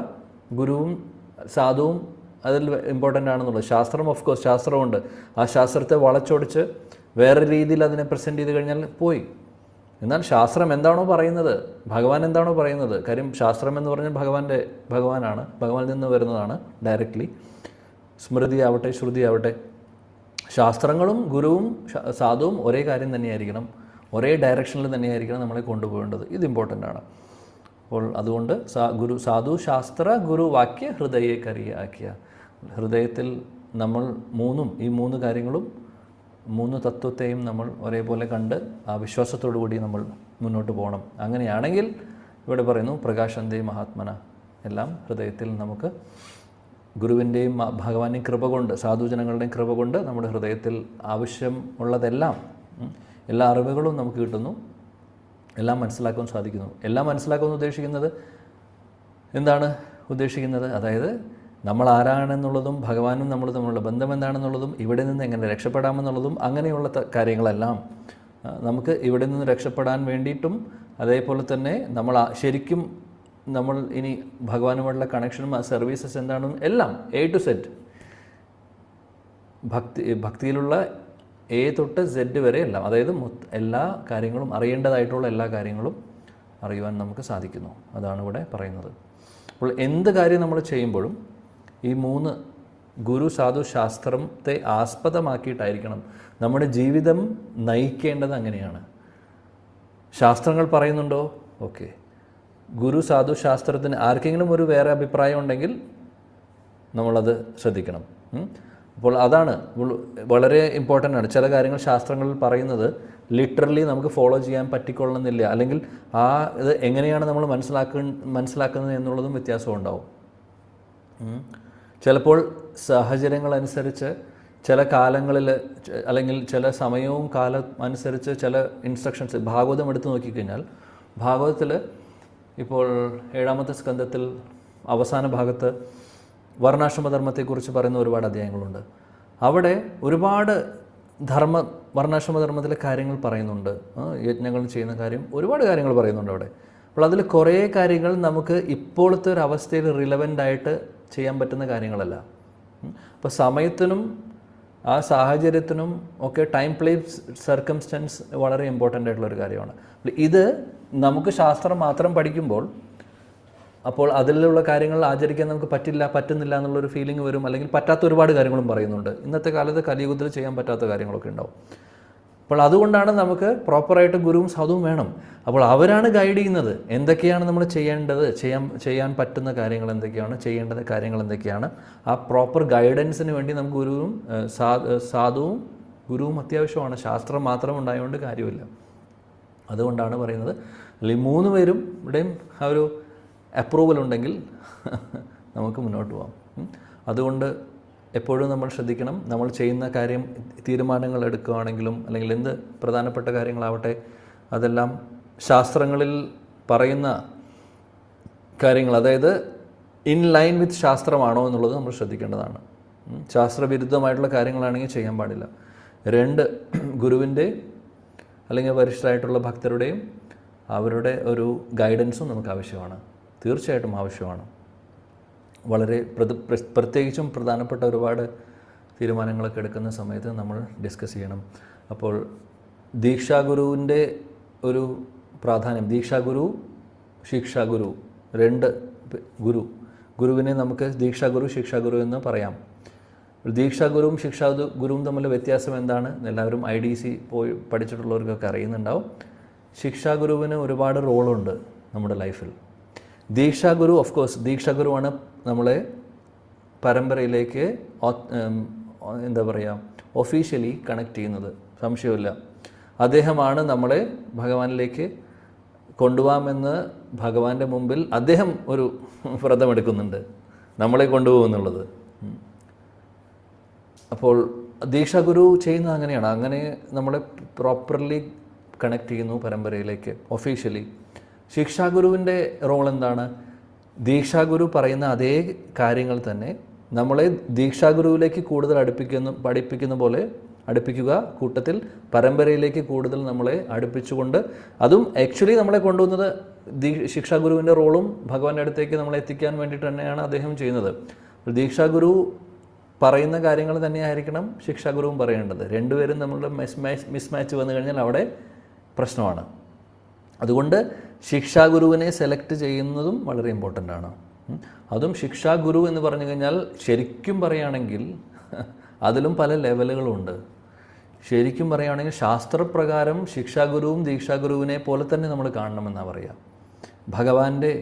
[SPEAKER 1] ഗുരുവും സാധുവും അതിൽ ഇമ്പോർട്ടൻ്റ് ആണെന്നുള്ളത്. ശാസ്ത്രം ഓഫ് കോഴ്സ് ശാസ്ത്രമുണ്ട്. ആ ശാസ്ത്രത്തെ വളച്ചൊടിച്ച് വേറെ രീതിയിൽ അതിനെ പ്രസൻറ്റ് ചെയ്ത് കഴിഞ്ഞാൽ പോയി. എന്നാൽ ശാസ്ത്രം എന്താണോ പറയുന്നത്, ഭഗവാൻ എന്താണോ പറയുന്നത്, കാര്യം ശാസ്ത്രം എന്ന് പറഞ്ഞാൽ ഭഗവാനാണ്, ഭഗവാനിൽ നിന്ന് വരുന്നതാണ് ഡയറക്റ്റ്ലി. സ്മൃതി ആവട്ടെ, ശ്രുതി ആവട്ടെ, ശാസ്ത്രങ്ങളും ഗുരുവും സാധുവും ഒരേ കാര്യം തന്നെയായിരിക്കണം, ഒരേ ഡയറക്ഷനിൽ തന്നെയായിരിക്കണം നമ്മളെ കൊണ്ടുപോകേണ്ടത്. ഇത് ഇമ്പോർട്ടൻ്റ് ആണ്. അപ്പോൾ അതുകൊണ്ട് സാധു ശാസ്ത്ര ഗുരു വാക്യ ഹൃദയ കരിയ ആക്കിയ. ഹൃദയത്തിൽ നമ്മൾ ഈ 3 കാര്യങ്ങളും 3 തത്വത്തെയും നമ്മൾ ഒരേപോലെ കണ്ട് ആ വിശ്വാസത്തോടു കൂടി നമ്മൾ മുന്നോട്ട് പോകണം. അങ്ങനെയാണെങ്കിൽ ഇവിടെ പറയുന്നു പ്രകാശന്തേ മഹാത്മന, എല്ലാം ഹൃദയത്തിൽ നമുക്ക് ഗുരുവിൻ്റെയും ഭഗവാന്റെയും കൃപ കൊണ്ട്, സാധുജനങ്ങളുടെയും കൃപ കൊണ്ട് നമ്മുടെ ഹൃദയത്തിൽ ആവശ്യമുള്ളതെല്ലാം, എല്ലാ അറിവുകളും നമുക്ക് കിട്ടുന്നു, എല്ലാം മനസ്സിലാക്കാൻ സാധിക്കുന്നു. എല്ലാം മനസ്സിലാക്കുമെന്ന് ഉദ്ദേശിക്കുന്നത് എന്താണ് ഉദ്ദേശിക്കുന്നത്? അതായത് നമ്മൾ ആരാണെന്നുള്ളതും ഭഗവാനും നമ്മൾ തമ്മിലുള്ള ബന്ധം എന്താണെന്നുള്ളതും ഇവിടെ നിന്ന് എങ്ങനെ രക്ഷപ്പെടാമെന്നുള്ളതും അങ്ങനെയുള്ള കാര്യങ്ങളെല്ലാം നമുക്ക് ഇവിടെ നിന്ന് രക്ഷപ്പെടാൻ വേണ്ടിയിട്ടും, അതേപോലെ തന്നെ നമ്മൾ ശരിക്കും നമ്മൾ ഇനി ഭഗവാനുമായിട്ടുള്ള കണക്ഷനും ആ സർവീസസ് എന്താണെന്നും എല്ലാം A to Z, ഭക്തിയിലുള്ള A തൊട്ട് Z വരെ എല്ലാം, അതായത് എല്ലാ കാര്യങ്ങളും അറിയേണ്ടതായിട്ടുള്ള എല്ലാ കാര്യങ്ങളും അറിയുവാൻ നമുക്ക് സാധിക്കുന്നു. അതാണ് ഇവിടെ പറയുന്നത്. അപ്പോൾ എന്ത് കാര്യം നമ്മൾ ചെയ്യുമ്പോഴും ഈ 3 ഗുരു സാധു ശാസ്ത്രത്തെ ആസ്പദമാക്കിയിട്ടായിരിക്കണം നമ്മുടെ ജീവിതം നയിക്കേണ്ടത്. അങ്ങനെയാണ്. ശാസ്ത്രങ്ങൾ പറയുന്നുണ്ടോ? ഓക്കെ. ഗുരു സാധു ശാസ്ത്രത്തിന് ആർക്കെങ്കിലും ഒരു വേറെ അഭിപ്രായം ഉണ്ടെങ്കിൽ നമ്മളത് ശ്രദ്ധിക്കണം. അപ്പോൾ അതാണ് വളരെ ഇമ്പോർട്ടൻ്റ് ആണ്. ചില കാര്യങ്ങൾ ശാസ്ത്രങ്ങളിൽ പറയുന്നത് ലിറ്ററലി നമുക്ക് ഫോളോ ചെയ്യാൻ പറ്റിക്കൊള്ളണമെന്നില്ല, അല്ലെങ്കിൽ ഇത് എങ്ങനെയാണ് നമ്മൾ മനസ്സിലാക്കുന്നത് എന്നുള്ളതും വ്യത്യാസം ഉണ്ടാവും. ചിലപ്പോൾ സാഹചര്യങ്ങളനുസരിച്ച് ചില കാലങ്ങളിൽ, അല്ലെങ്കിൽ ചില സമയവും കാലം അനുസരിച്ച് ചില ഇൻസ്ട്രക്ഷൻസ്, ഭാഗവതം എടുത്ത് നോക്കിക്കഴിഞ്ഞാൽ ഭാഗവതത്തിൽ ഇപ്പോൾ 7ാമത്തെ സ്കന്ധത്തിൽ അവസാന ഭാഗത്ത് വർണ്ണാശ്രമധർമ്മത്തെക്കുറിച്ച് പറയുന്ന ഒരുപാട് അധ്യായങ്ങളുണ്ട്. അവിടെ ഒരുപാട് വർണ്ണാശ്രമധർമ്മത്തിലെ കാര്യങ്ങൾ പറയുന്നുണ്ട്. യജ്ഞങ്ങൾ ചെയ്യുന്ന കാര്യം, ഒരുപാട് കാര്യങ്ങൾ പറയുന്നുണ്ട് അവിടെ. അപ്പോൾ അതിൽ കുറേ കാര്യങ്ങൾ നമുക്ക് ഇപ്പോഴത്തെ ഒരു അവസ്ഥയിൽ റിലവൻ്റ് ആയിട്ട് ചെയ്യാൻ പറ്റുന്ന കാര്യങ്ങളല്ല. അപ്പോൾ സമയത്തിനും ആ സാഹചര്യത്തിനും ഒക്കെ ടൈം പ്ലേസ് സർക്കംസ്റ്റൻസ് വളരെ ഇമ്പോർട്ടൻ്റ് ആയിട്ടുള്ളൊരു കാര്യമാണ്. ഇത് നമുക്ക് ശാസ്ത്രം മാത്രം പഠിക്കുമ്പോൾ അപ്പോൾ അതിലുള്ള കാര്യങ്ങൾ ആചരിക്കാൻ നമുക്ക് പറ്റുന്നില്ല എന്നുള്ളൊരു ഫീലിംഗ് വരും, അല്ലെങ്കിൽ പറ്റാത്ത ഒരുപാട് കാര്യങ്ങളും പറയുന്നുണ്ട്. ഇന്നത്തെ കാലത്ത് കലിയുഗത്തിൽ ചെയ്യാൻ പറ്റാത്ത കാര്യങ്ങളൊക്കെ ഉണ്ടാവും. അപ്പോൾ അതുകൊണ്ടാണ് നമുക്ക് പ്രോപ്പറായിട്ട് ഗുരുവും സാധുവും വേണം. അപ്പോൾ അവരാണ് ഗൈഡ് ചെയ്യുന്നത്. എന്തൊക്കെയാണ് നമ്മൾ ചെയ്യേണ്ടത്, ചെയ്യാൻ പറ്റുന്ന കാര്യങ്ങൾ എന്തൊക്കെയാണ്, ചെയ്യേണ്ടത് കാര്യങ്ങൾ എന്തൊക്കെയാണ്. ആ പ്രോപ്പർ ഗൈഡൻസിന് വേണ്ടി നമുക്ക് ഗുരുവും സാധുവും ഗുരുവും അത്യാവശ്യമാണ്. ശാസ്ത്രം മാത്രം ഉണ്ടായതുകൊണ്ട് കാര്യമില്ല. അതുകൊണ്ടാണ് പറയുന്നത്, അല്ലെങ്കിൽ 3 പേരും ഇവിടെയും ആ ഒരു അപ്രൂവൽ ഉണ്ടെങ്കിൽ നമുക്ക് മുന്നോട്ട് പോകാം. അതുകൊണ്ട് എപ്പോഴും നമ്മൾ ശ്രദ്ധിക്കണം. നമ്മൾ ചെയ്യുന്ന കാര്യം, തീരുമാനങ്ങൾ എടുക്കുകയാണെങ്കിലും അല്ലെങ്കിൽ എന്ത് പ്രധാനപ്പെട്ട കാര്യങ്ങളാവട്ടെ, അതെല്ലാം ശാസ്ത്രങ്ങളിൽ പറയുന്ന കാര്യങ്ങൾ, അതായത് ഇൻ ലൈൻ വിത്ത് ശാസ്ത്രമാണോ എന്നുള്ളത് നമ്മൾ ശ്രദ്ധിക്കേണ്ടതാണ്. ശാസ്ത്രവിരുദ്ധമായിട്ടുള്ള കാര്യങ്ങളാണെങ്കിൽ ചെയ്യാൻ പാടില്ല. 2 ഗുരുവിൻ്റെ അല്ലെങ്കിൽ വരിഷ്ഠരായിട്ടുള്ള ഭക്തരുടെയും അവരുടെ ഒരു ഗൈഡൻസും നമുക്ക് ആവശ്യമാണ്, തീർച്ചയായിട്ടും ആവശ്യമാണ്. വളരെ പ്രത്യേകിച്ചും പ്രധാനപ്പെട്ട ഒരുപാട് തീരുമാനങ്ങളൊക്കെ എടുക്കുന്ന സമയത്ത് നമ്മൾ ഡിസ്കസ് ചെയ്യണം. അപ്പോൾ ദീക്ഷാഗുരുവിൻ്റെ ഒരു പ്രാധാന്യം, ദീക്ഷാഗുരു, ശിക്ഷാഗുരു, 2 ഗുരുവിനെ നമുക്ക് ദീക്ഷാഗുരു, ശിക്ഷാഗുരു എന്ന് പറയാം. ദീക്ഷാഗുരുവും ശിക്ഷാഗുരുവും തമ്മിൽ വ്യത്യാസം എന്താണ്? എല്ലാവരും IDC പോയി പഠിച്ചിട്ടുള്ളവർക്കൊക്കെ അറിയുന്നുണ്ടാവും. ശിക്ഷാഗുരുവിന് ഒരുപാട് റോളുണ്ട് നമ്മുടെ ലൈഫിൽ. ദീക്ഷാഗുരു, ഓഫ് കോഴ്സ് ദീക്ഷാഗുരുവാണ് നമ്മളെ പരമ്പരയിലേക്ക് എന്താ പറയുക, ഒഫീഷ്യലി കണക്ട് ചെയ്യുന്നത്, സംശയമില്ല. അദ്ദേഹമാണ് നമ്മളെ ഭഗവാനിലേക്ക് കൊണ്ടുപോകാമെന്ന് ഭഗവാന്റെ മുമ്പിൽ അദ്ദേഹം ഒരു വ്രതമെടുക്കുന്നുണ്ട്, നമ്മളെ കൊണ്ടുപോകുന്നുള്ളത്. അപ്പോൾ ദീക്ഷാഗുരു ചെയ്യുന്നത് അങ്ങനെയാണ്. അങ്ങനെ നമ്മളെ പ്രോപ്പർലി കണക്ട് ചെയ്യുന്നു പരമ്പരയിലേക്ക് ഒഫീഷ്യലി. ശിക്ഷാഗുരുവിൻ്റെ റോൾ എന്താണ്? ദീക്ഷാഗുരു പറയുന്ന അതേ കാര്യങ്ങൾ തന്നെ നമ്മളെ ദീക്ഷാഗുരുവിലേക്ക് കൂടുതൽ അടുപ്പിക്കുക, കൂട്ടത്തിൽ പരമ്പരയിലേക്ക് കൂടുതൽ നമ്മളെ അടുപ്പിച്ചുകൊണ്ട്, അതും ആക്ച്വലി നമ്മളെ കൊണ്ടുവന്നത് ശിക്ഷാഗുരുവിൻ്റെ റോളും ഭഗവാന്റെ അടുത്തേക്ക് നമ്മളെ എത്തിക്കാൻ വേണ്ടിയിട്ട് തന്നെയാണ് അദ്ദേഹം ചെയ്യുന്നത്. ദീക്ഷാഗുരു പറയുന്ന കാര്യങ്ങൾ തന്നെയായിരിക്കണം ശിക്ഷാഗുരുവും പറയേണ്ടത്. 2 പേരും നമ്മളുടെ മിസ്മാച്ച് വന്നു കഴിഞ്ഞാൽ അവിടെ പ്രശ്നമാണ്. അതുകൊണ്ട് ശിക്ഷാഗുരുവിനെ സെലക്ട് ചെയ്യുന്നതും വളരെ ഇമ്പോർട്ടൻ്റ് ആണ്. അതും ശിക്ഷാഗുരു എന്ന് പറഞ്ഞു കഴിഞ്ഞാൽ ശരിക്കും പറയുകയാണെങ്കിൽ അതിലും പല ലെവലുകളുണ്ട്. ശരിക്കും പറയുകയാണെങ്കിൽ ശാസ്ത്രപ്രകാരം ശിക്ഷാഗുരുവും ദീക്ഷാഗുരുവിനെ പോലെ തന്നെ നമ്മൾ കാണണമെന്നാണ് പറയുക. ഭഗവാന്റെ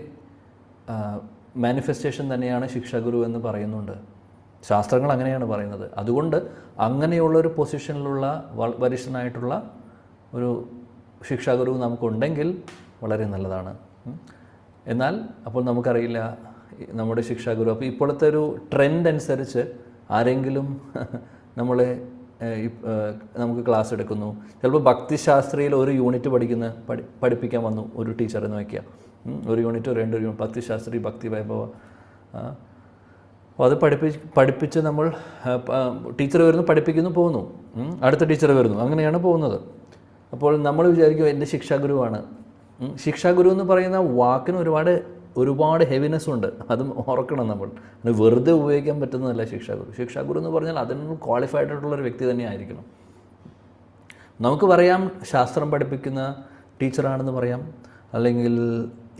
[SPEAKER 1] മാനിഫെസ്റ്റേഷൻ തന്നെയാണ് ശിക്ഷാഗുരു എന്ന് പറയുന്നുണ്ട്. ശാസ്ത്രങ്ങൾ അങ്ങനെയാണ് പറയുന്നത്. അതുകൊണ്ട് അങ്ങനെയുള്ളൊരു പൊസിഷനിലുള്ള വരിഷ്ഠനായിട്ടുള്ള ഒരു ശിക്ഷാഗുരു നമുക്കുണ്ടെങ്കിൽ വളരെ നല്ലതാണ്. എന്നാൽ അപ്പോൾ നമുക്കറിയില്ല നമ്മുടെ ശിക്ഷാഗുരു. അപ്പോൾ ഇപ്പോഴത്തെ ഒരു ട്രെൻഡ് അനുസരിച്ച് ആരെങ്കിലും നമ്മളെ നമുക്ക് ക്ലാസ് എടുക്കുന്നു, ചിലപ്പോൾ ഭക്തിശാസ്ത്രയിൽ ഒരു യൂണിറ്റ് പഠിപ്പിക്കാൻ വന്നു ഒരു ടീച്ചർ എന്ന് വയ്ക്കുക. 1 യൂണിറ്റോ 2 യൂണിറ്റ് ഭക്തിശാസ്ത്രി, ഭക്തി വൈഭവ. അപ്പോൾ അത് പഠിപ്പിച്ച് നമ്മൾ ടീച്ചർ വരുന്നു, പഠിപ്പിക്കുന്നു, പോകുന്നു, അടുത്ത ടീച്ചർ വരുന്നു, അങ്ങനെയാണ് പോകുന്നത്. അപ്പോൾ നമ്മൾ വിചാരിക്കും എൻ്റെ ശിക്ഷാഗുരുവാണ്. ശിക്ഷാഗുരു എന്ന് പറയുന്ന വാക്കിന് ഒരുപാട് ഹെവിനെസ് ഉണ്ട്. അതും ഓർക്കണം നമ്മൾ. അത് വെറുതെ ഉപയോഗിക്കാൻ പറ്റുന്നതല്ല ശിക്ഷാഗുരു. ശിക്ഷാഗുരു എന്ന് പറഞ്ഞാൽ അതിന് ക്വാളിഫൈഡ് ആയിട്ടുള്ളൊരു വ്യക്തി തന്നെ ആയിരിക്കണം. നമുക്ക് പറയാം ശാസ്ത്രം പഠിപ്പിക്കുന്ന ടീച്ചറാണെന്ന് പറയാം, അല്ലെങ്കിൽ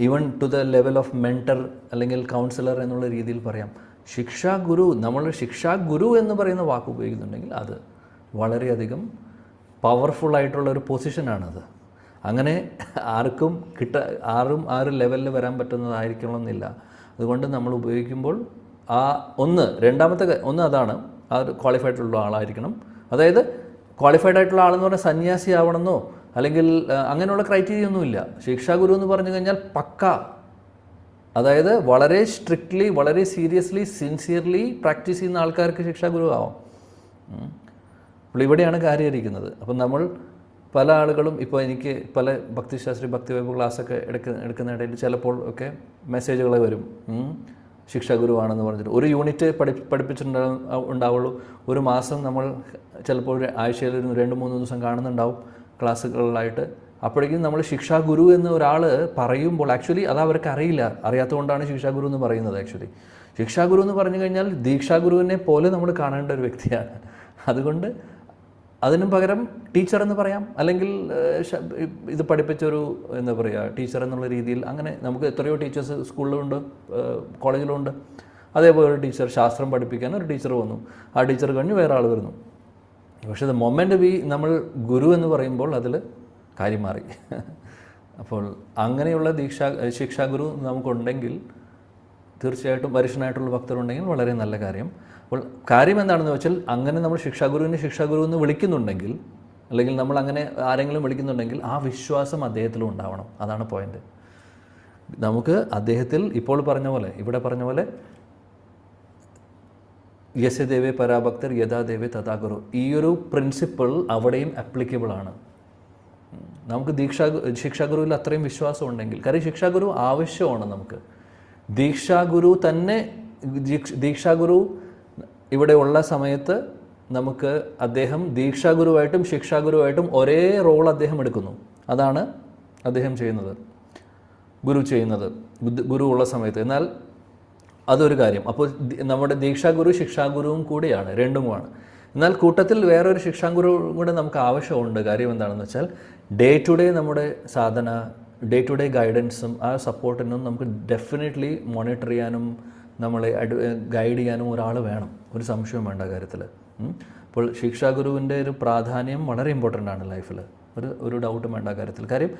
[SPEAKER 1] even to the level of mentor അല്ലെങ്കിൽ കൗൺസിലർ എന്നുള്ള രീതിയിൽ പറയാം. ശിക്ഷാഗുരു, നമ്മൾ ശിക്ഷാഗുരു എന്ന് പറയുന്ന വാക്ക് ഉപയോഗിക്കുന്നുണ്ടെങ്കിൽ അത് വളരെയധികം പവർഫുള്ളായിട്ടുള്ള ഒരു പൊസിഷനാണത്. അങ്ങനെ ആർക്കും ആ ഒരു ലെവലിൽ വരാൻ പറ്റുന്നതായിരിക്കണമെന്നില്ല. അതുകൊണ്ട് നമ്മൾ ഉപയോഗിക്കുമ്പോൾ രണ്ടാമത്തെ അതാണ്, ആ ഒരു ക്വാളിഫൈഡ് ഉള്ള ആളായിരിക്കണം. അതായത് ക്വാളിഫൈഡ് ആയിട്ടുള്ള ആളെന്ന് പറഞ്ഞാൽ സന്യാസി ആവണമെന്നോ അല്ലെങ്കിൽ അങ്ങനെയുള്ള ക്രൈറ്റീരിയ ഒന്നുമില്ല. ശിക്ഷാഗുരു എന്ന് പറഞ്ഞു കഴിഞ്ഞാൽ പക്ക, അതായത് വളരെ സ്ട്രിക്ട്ലി, വളരെ സീരിയസ്ലി, സിൻസിയർലി പ്രാക്ടീസ് ചെയ്യുന്ന ആൾക്കാർക്ക് ശിക്ഷാഗുരു ആവാം. അപ്പോൾ ഇവിടെയാണ് കാര്യം ഇരിക്കുന്നത്. അപ്പം നമ്മൾ പല ആളുകളും ഇപ്പോൾ എനിക്ക് പല ഭക്തിശാസ്ത്രി, ഭക്തിവൈഭവ ക്ലാസ്സൊക്കെ എടുക്കുന്നിടയിൽ ചിലപ്പോൾ ഒക്കെ മെസ്സേജുകൾ വരും, ശിക്ഷാഗുരുവാണെന്ന് പറഞ്ഞിട്ട്. 1 യൂണിറ്റ് പഠിപ്പിച്ചിട്ടുണ്ടാവുള്ളൂ. 1 മാസം നമ്മൾ ചിലപ്പോൾ ആഴ്ചയിൽ 2-3 ദിവസം കാണുന്നുണ്ടാവും ക്ലാസ്സുകളിലായിട്ട്. അപ്പോഴേക്കും നമ്മൾ ശിക്ഷാഗുരു എന്ന് ഒരാൾ പറയുമ്പോൾ ആക്ച്വലി അത് അവർക്ക് അറിയാത്തതുകൊണ്ടാണ് ശിക്ഷാഗുരു എന്ന് പറയുന്നത്. ആക്ച്വലി ശിക്ഷാഗുരു എന്ന് പറഞ്ഞു കഴിഞ്ഞാൽ ദീക്ഷാഗുരുവിനെ പോലെ നമ്മൾ കാണേണ്ട ഒരു വ്യക്തിയാണ്. അതുകൊണ്ട് അതിനും പകരം ടീച്ചർ എന്ന് പറയാം, അല്ലെങ്കിൽ ഇത് പഠിപ്പിച്ചൊരു എന്താ പറയുക ടീച്ചർ എന്നുള്ള രീതിയിൽ. അങ്ങനെ നമുക്ക് എത്രയോ ടീച്ചേഴ്സ് സ്കൂളിലുണ്ട്, കോളേജിലുണ്ട്. അതേപോലെ ഒരു ടീച്ചർ, ശാസ്ത്രം പഠിപ്പിക്കാൻ ഒരു ടീച്ചർ വന്നു, ആ ടീച്ചർ കഴിഞ്ഞ് വേറെ ആൾ വരുന്നു. പക്ഷേ ദ മൊമെൻ്റ് നമ്മൾ ഗുരു എന്ന് പറയുമ്പോൾ അതിൽ കാര്യം മാറി. അപ്പോൾ അങ്ങനെയുള്ള ശിക്ഷാഗുരു നമുക്കുണ്ടെങ്കിൽ തീർച്ചയായിട്ടും വരിഷ്ഠനായിട്ടുള്ള ഭക്തരുണ്ടെങ്കിൽ വളരെ നല്ല കാര്യം. അപ്പോൾ കാര്യം എന്താണെന്ന് വെച്ചാൽ അങ്ങനെ നമ്മൾ ശിക്ഷാഗുരു എന്ന് വിളിക്കുന്നുണ്ടെങ്കിൽ, അല്ലെങ്കിൽ നമ്മൾ അങ്ങനെ ആരെങ്കിലും വിളിക്കുന്നുണ്ടെങ്കിൽ ആ വിശ്വാസം അദ്ദേഹത്തിലും ഉണ്ടാവണം. അതാണ് പോയിന്റ്. നമുക്ക് അദ്ദേഹത്തിൽ ഇപ്പോൾ പറഞ്ഞ പോലെ, ഇവിടെ പറഞ്ഞ പോലെ യസ്യ ദേവേ പരാഭക്തർ യഥാ ദേവേ തഥാ ഗുരു, ഈ ഒരു പ്രിൻസിപ്പിൾ അവിടെയും അപ്ലിക്കബിൾ ആണ്. നമുക്ക് ശിക്ഷാഗുരുവിൽ അത്രയും വിശ്വാസം ഉണ്ടെങ്കിൽ, കാര്യം ശിക്ഷാഗുരു ആവശ്യമാണ് നമുക്ക്. ദീക്ഷാഗുരു ഇവിടെ ഉള്ള സമയത്ത് നമുക്ക് അദ്ദേഹം ദീക്ഷാഗുരുവായിട്ടും ശിക്ഷാഗുരുവായിട്ടും ഒരേ റോൾ അദ്ദേഹം എടുക്കുന്നു. അതാണ് അദ്ദേഹം ചെയ്യുന്നത്, ഗുരു ഉള്ള സമയത്ത്. എന്നാൽ അതൊരു കാര്യം. അപ്പോൾ നമ്മുടെ ദീക്ഷാഗുരു ശിക്ഷാഗുരുവും കൂടിയാണ്, രണ്ടുമാണ്. എന്നാൽ കൂട്ടത്തിൽ വേറൊരു ശിക്ഷാഗുരു കൂടെ നമുക്ക് ആവശ്യമുണ്ട്. കാര്യം എന്താണെന്ന് വെച്ചാൽ ഡേ ടു ഡേ നമ്മുടെ സാധന, ഡേ ടു ഡേ ഗൈഡൻസും ആ സപ്പോർട്ടിനും നമുക്ക് ഡെഫിനറ്റ്ലി മോണിറ്റർ ചെയ്യാനും നമ്മളെ ഗൈഡ് ചെയ്യാനും ഒരാൾ വേണം. ഒരു സംശയവും വേണ്ട കാര്യത്തിൽ. അപ്പോൾ ശിക്ഷാഗുരുവിൻ്റെ ഒരു പ്രാധാന്യം വളരെ ഇമ്പോർട്ടൻ്റ് ആണ് ലൈഫിൽ. ഒരു ഡൗട്ടും വേണ്ട കാര്യത്തിൽ. കാര്യം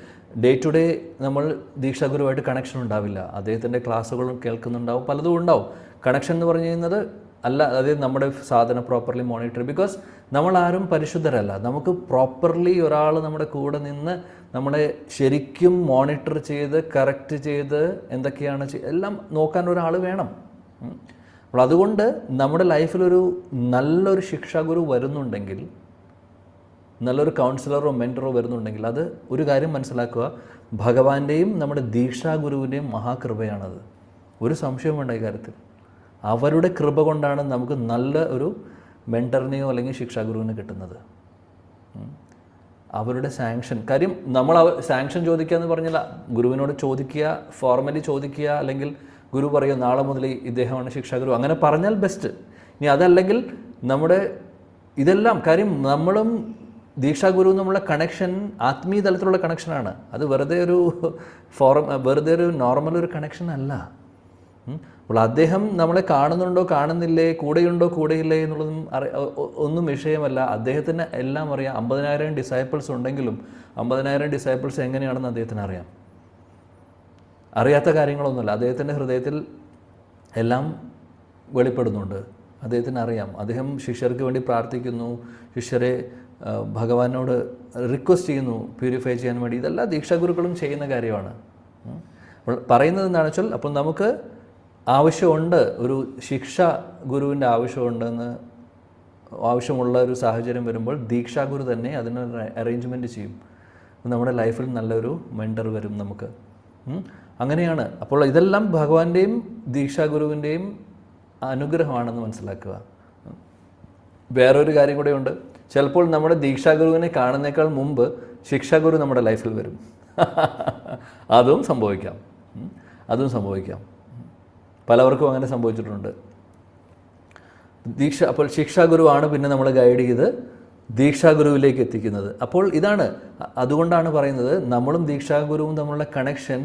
[SPEAKER 1] ഡേ ടു ഡേ നമ്മൾ ദീക്ഷാഗുരുവായിട്ട് കണക്ഷൻ ഉണ്ടാവില്ല. അദ്ദേഹത്തിൻ്റെ ക്ലാസ്സുകളും കേൾക്കുന്നുണ്ടാവും, പലതും ഉണ്ടാവും. കണക്ഷൻ എന്ന് പറഞ്ഞു കഴിഞ്ഞാൽ അതായത് നമ്മുടെ സാധന പ്രോപ്പർലി മോണിറ്റർ. ബിക്കോസ് നമ്മളാരും പരിശുദ്ധരല്ല. നമുക്ക് പ്രോപ്പർലി ഒരാൾ നമ്മുടെ കൂടെ നിന്ന് നമ്മളെ ശരിക്കും മോണിറ്റർ ചെയ്ത് കറക്റ്റ് ചെയ്ത് എന്തൊക്കെയാണ് എല്ലാം നോക്കാൻ ഒരാൾ വേണം. അപ്പോൾ അതുകൊണ്ട് നമ്മുടെ ലൈഫിലൊരു നല്ലൊരു ശിക്ഷാഗുരു വരുന്നുണ്ടെങ്കിൽ, നല്ലൊരു കൗൺസിലറോ മെൻറ്ററോ വരുന്നുണ്ടെങ്കിൽ, അത് ഒരു കാര്യം മനസ്സിലാക്കുക, ഭഗവാന്റെയും നമ്മുടെ ദീക്ഷാഗുരുവിൻ്റെയും മഹാകൃപയാണത്. ഒരു സംശയവും വേണ്ട ഈ കാര്യത്തിൽ. അവരുടെ കൃപ കൊണ്ടാണ് നമുക്ക് നല്ല ഒരു മെൻറ്ററിനെയോ അല്ലെങ്കിൽ ശിക്ഷാഗുരുവിനെ കിട്ടുന്നത്. അവരുടെ സാങ്ഷൻ. കാര്യം നമ്മൾ സാങ്ഷൻ ചോദിക്കുക എന്ന് പറഞ്ഞാൽ ഗുരുവിനോട് ചോദിക്കുക, ഫോർമലി ചോദിക്കുക, അല്ലെങ്കിൽ ഗുരു പറയുക നാളെ മുതൽ ഇദ്ദേഹമാണ് ശിക്ഷാഗുരു, അങ്ങനെ പറഞ്ഞാൽ ബെസ്റ്റ്. ഇനി അതല്ലെങ്കിൽ നമ്മുടെ ഇതെല്ലാം കാര്യം നമ്മളും ദീക്ഷാഗുരുവും നമ്മളുടെ കണക്ഷൻ ആത്മീയ തലത്തിലുള്ള കണക്ഷനാണ്. അത് വെറുതെ ഒരു നോർമൽ ഒരു കണക്ഷൻ അല്ല. അപ്പോൾ അദ്ദേഹം നമ്മളെ കാണുന്നുണ്ടോ കാണുന്നില്ലേ, കൂടെയുണ്ടോ കൂടെയില്ലേ എന്നുള്ളതും ഒന്നും വിഷയമല്ല. അദ്ദേഹത്തിന് എല്ലാം അറിയാം. 50,000 ഡിസൈപ്പിൾസ് ഉണ്ടെങ്കിലും 50,000 ഡിസൈപ്പിൾസ് എങ്ങനെയാണെന്ന് അദ്ദേഹത്തിന് അറിയാം. അറിയാത്ത കാര്യങ്ങളൊന്നുമില്ല. അദ്ദേഹത്തിൻ്റെ ഹൃദയത്തിൽ എല്ലാം വെളിപ്പെടുന്നുണ്ട്. അദ്ദേഹത്തിന് അറിയാം. അദ്ദേഹം ശിഷ്യർക്ക് വേണ്ടി പ്രാർത്ഥിക്കുന്നു, ശിഷ്യരെ ഭഗവാനോട് റിക്വസ്റ്റ് ചെയ്യുന്നു പ്യൂരിഫൈ ചെയ്യാൻ വേണ്ടി. ഇതെല്ലാം ദീക്ഷാഗുരുക്കളും ചെയ്യുന്ന കാര്യമാണ്. അപ്പോൾ പറയുന്നത് എന്താണെന്ന് വെച്ചാൽ, അപ്പോൾ നമുക്ക് ആവശ്യമുണ്ട്, ഒരു ശിക്ഷ ഗുരുവിൻ്റെ ആവശ്യമുള്ള ഒരു സാഹചര്യം വരുമ്പോൾ ദീക്ഷാഗുരു തന്നെ അതിനൊരു അറേഞ്ച്മെൻറ്റ് ചെയ്യും. നമ്മുടെ ലൈഫിൽ നല്ലൊരു മെൻറ്റർ വരും നമുക്ക്. അങ്ങനെയാണ്. അപ്പോൾ ഇതെല്ലാം ഭഗവാന്റെയും ദീക്ഷാഗുരുവിൻ്റെയും അനുഗ്രഹമാണെന്ന് മനസ്സിലാക്കുക. വേറൊരു കാര്യം കൂടെ ഉണ്ട്. ചിലപ്പോൾ നമ്മുടെ ദീക്ഷാഗുരുവിനെ കാണുന്നേക്കാൾ മുമ്പ് ശിക്ഷാഗുരു നമ്മുടെ ലൈഫിൽ വരും. അതും സംഭവിക്കാം. പലവർക്കും അങ്ങനെ സംഭവിച്ചിട്ടുണ്ട്. അപ്പോൾ ശിക്ഷാഗുരുവാണ് പിന്നെ നമ്മൾ ഗൈഡ് ചെയ്ത് ദീക്ഷാഗുരുവിലേക്ക് എത്തിക്കുന്നത്. അപ്പോൾ ഇതാണ്, അതുകൊണ്ടാണ് പറയുന്നത് നമ്മളും ദീക്ഷാഗുരുവും തമ്മിലുള്ള കണക്ഷൻ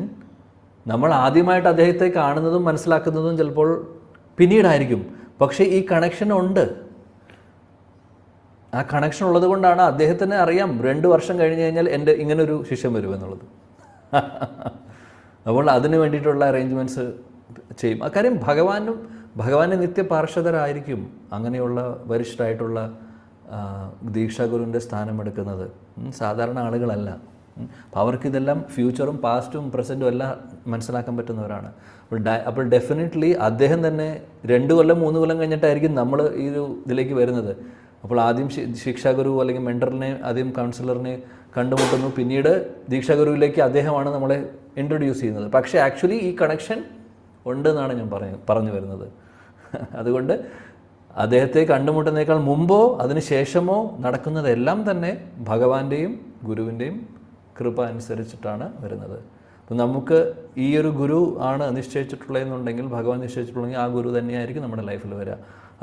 [SPEAKER 1] നമ്മൾ ആദ്യമായിട്ട് അദ്ദേഹത്തെ കാണുന്നതും മനസ്സിലാക്കുന്നതും ചിലപ്പോൾ പിന്നീടായിരിക്കും. പക്ഷേ ഈ കണക്ഷൻ ഉണ്ട്. ആ കണക്ഷൻ ഉള്ളത് കൊണ്ടാണ് അദ്ദേഹത്തിന് അറിയാം 2 വർഷം കഴിഞ്ഞ് കഴിഞ്ഞാൽ എൻ്റെ ഇങ്ങനൊരു ശിഷ്യൻ വരുമെന്നുള്ളത്. അപ്പോൾ അതിന് വേണ്ടിയിട്ടുള്ള അറേഞ്ച്മെൻറ്റ്സ് ചെയ്യും. ആ കാര്യം ഭഗവാന്റെ നിത്യപാർഷദരായിരിക്കും അങ്ങനെയുള്ള വരിഷ്ഠരായിട്ടുള്ള ദീക്ഷാഗുരുവിൻ്റെ സ്ഥാനമെടുക്കുന്നത്. സാധാരണ ആളുകളല്ല. അപ്പോൾ അവർക്കിതെല്ലാം ഫ്യൂച്ചറും പാസ്റ്റും പ്രസൻറ്റും എല്ലാം മനസ്സിലാക്കാൻ പറ്റുന്നവരാണ്. അപ്പോൾ ഡെഫിനറ്റ്ലി അദ്ദേഹം തന്നെ 2 കൊല്ലം 3 കൊല്ലം കഴിഞ്ഞിട്ടായിരിക്കും നമ്മൾ ഈ ഒരു ഇതിലേക്ക് വരുന്നത്. അപ്പോൾ ആദ്യം ശിക്ഷാഗുരു അല്ലെങ്കിൽ മെൻറ്ററിനെ, ആദ്യം കൗൺസിലറിനെ കണ്ടുമുട്ടുന്നു, പിന്നീട് ദീക്ഷാഗുരുവിലേക്ക് അദ്ദേഹമാണ് നമ്മളെ ഇൻട്രൊഡ്യൂസ് ചെയ്യുന്നത്. പക്ഷേ ആക്ച്വലി ഈ കണക്ഷൻ ഉണ്ടെന്നാണ് ഞാൻ പറഞ്ഞു വരുന്നത്. അതുകൊണ്ട് അദ്ദേഹത്തെ കണ്ടുമുട്ടുന്നതിനേക്കാൾ മുമ്പോ അതിന് ശേഷമോ നടക്കുന്നതെല്ലാം തന്നെ ഭഗവാന്റെയും ഗുരുവിൻ്റെയും കൃപ അനുസരിച്ചിട്ടാണ് വരുന്നത്. അപ്പം നമുക്ക് ഈ ഒരു ഗുരു ആണ് നിശ്ചയിച്ചിട്ടുള്ളതെന്നുണ്ടെങ്കിൽ, ഭഗവാൻ നിശ്ചയിച്ചിട്ടുണ്ടെങ്കിൽ ആ ഗുരു തന്നെയായിരിക്കും നമ്മുടെ ലൈഫിൽ വരിക.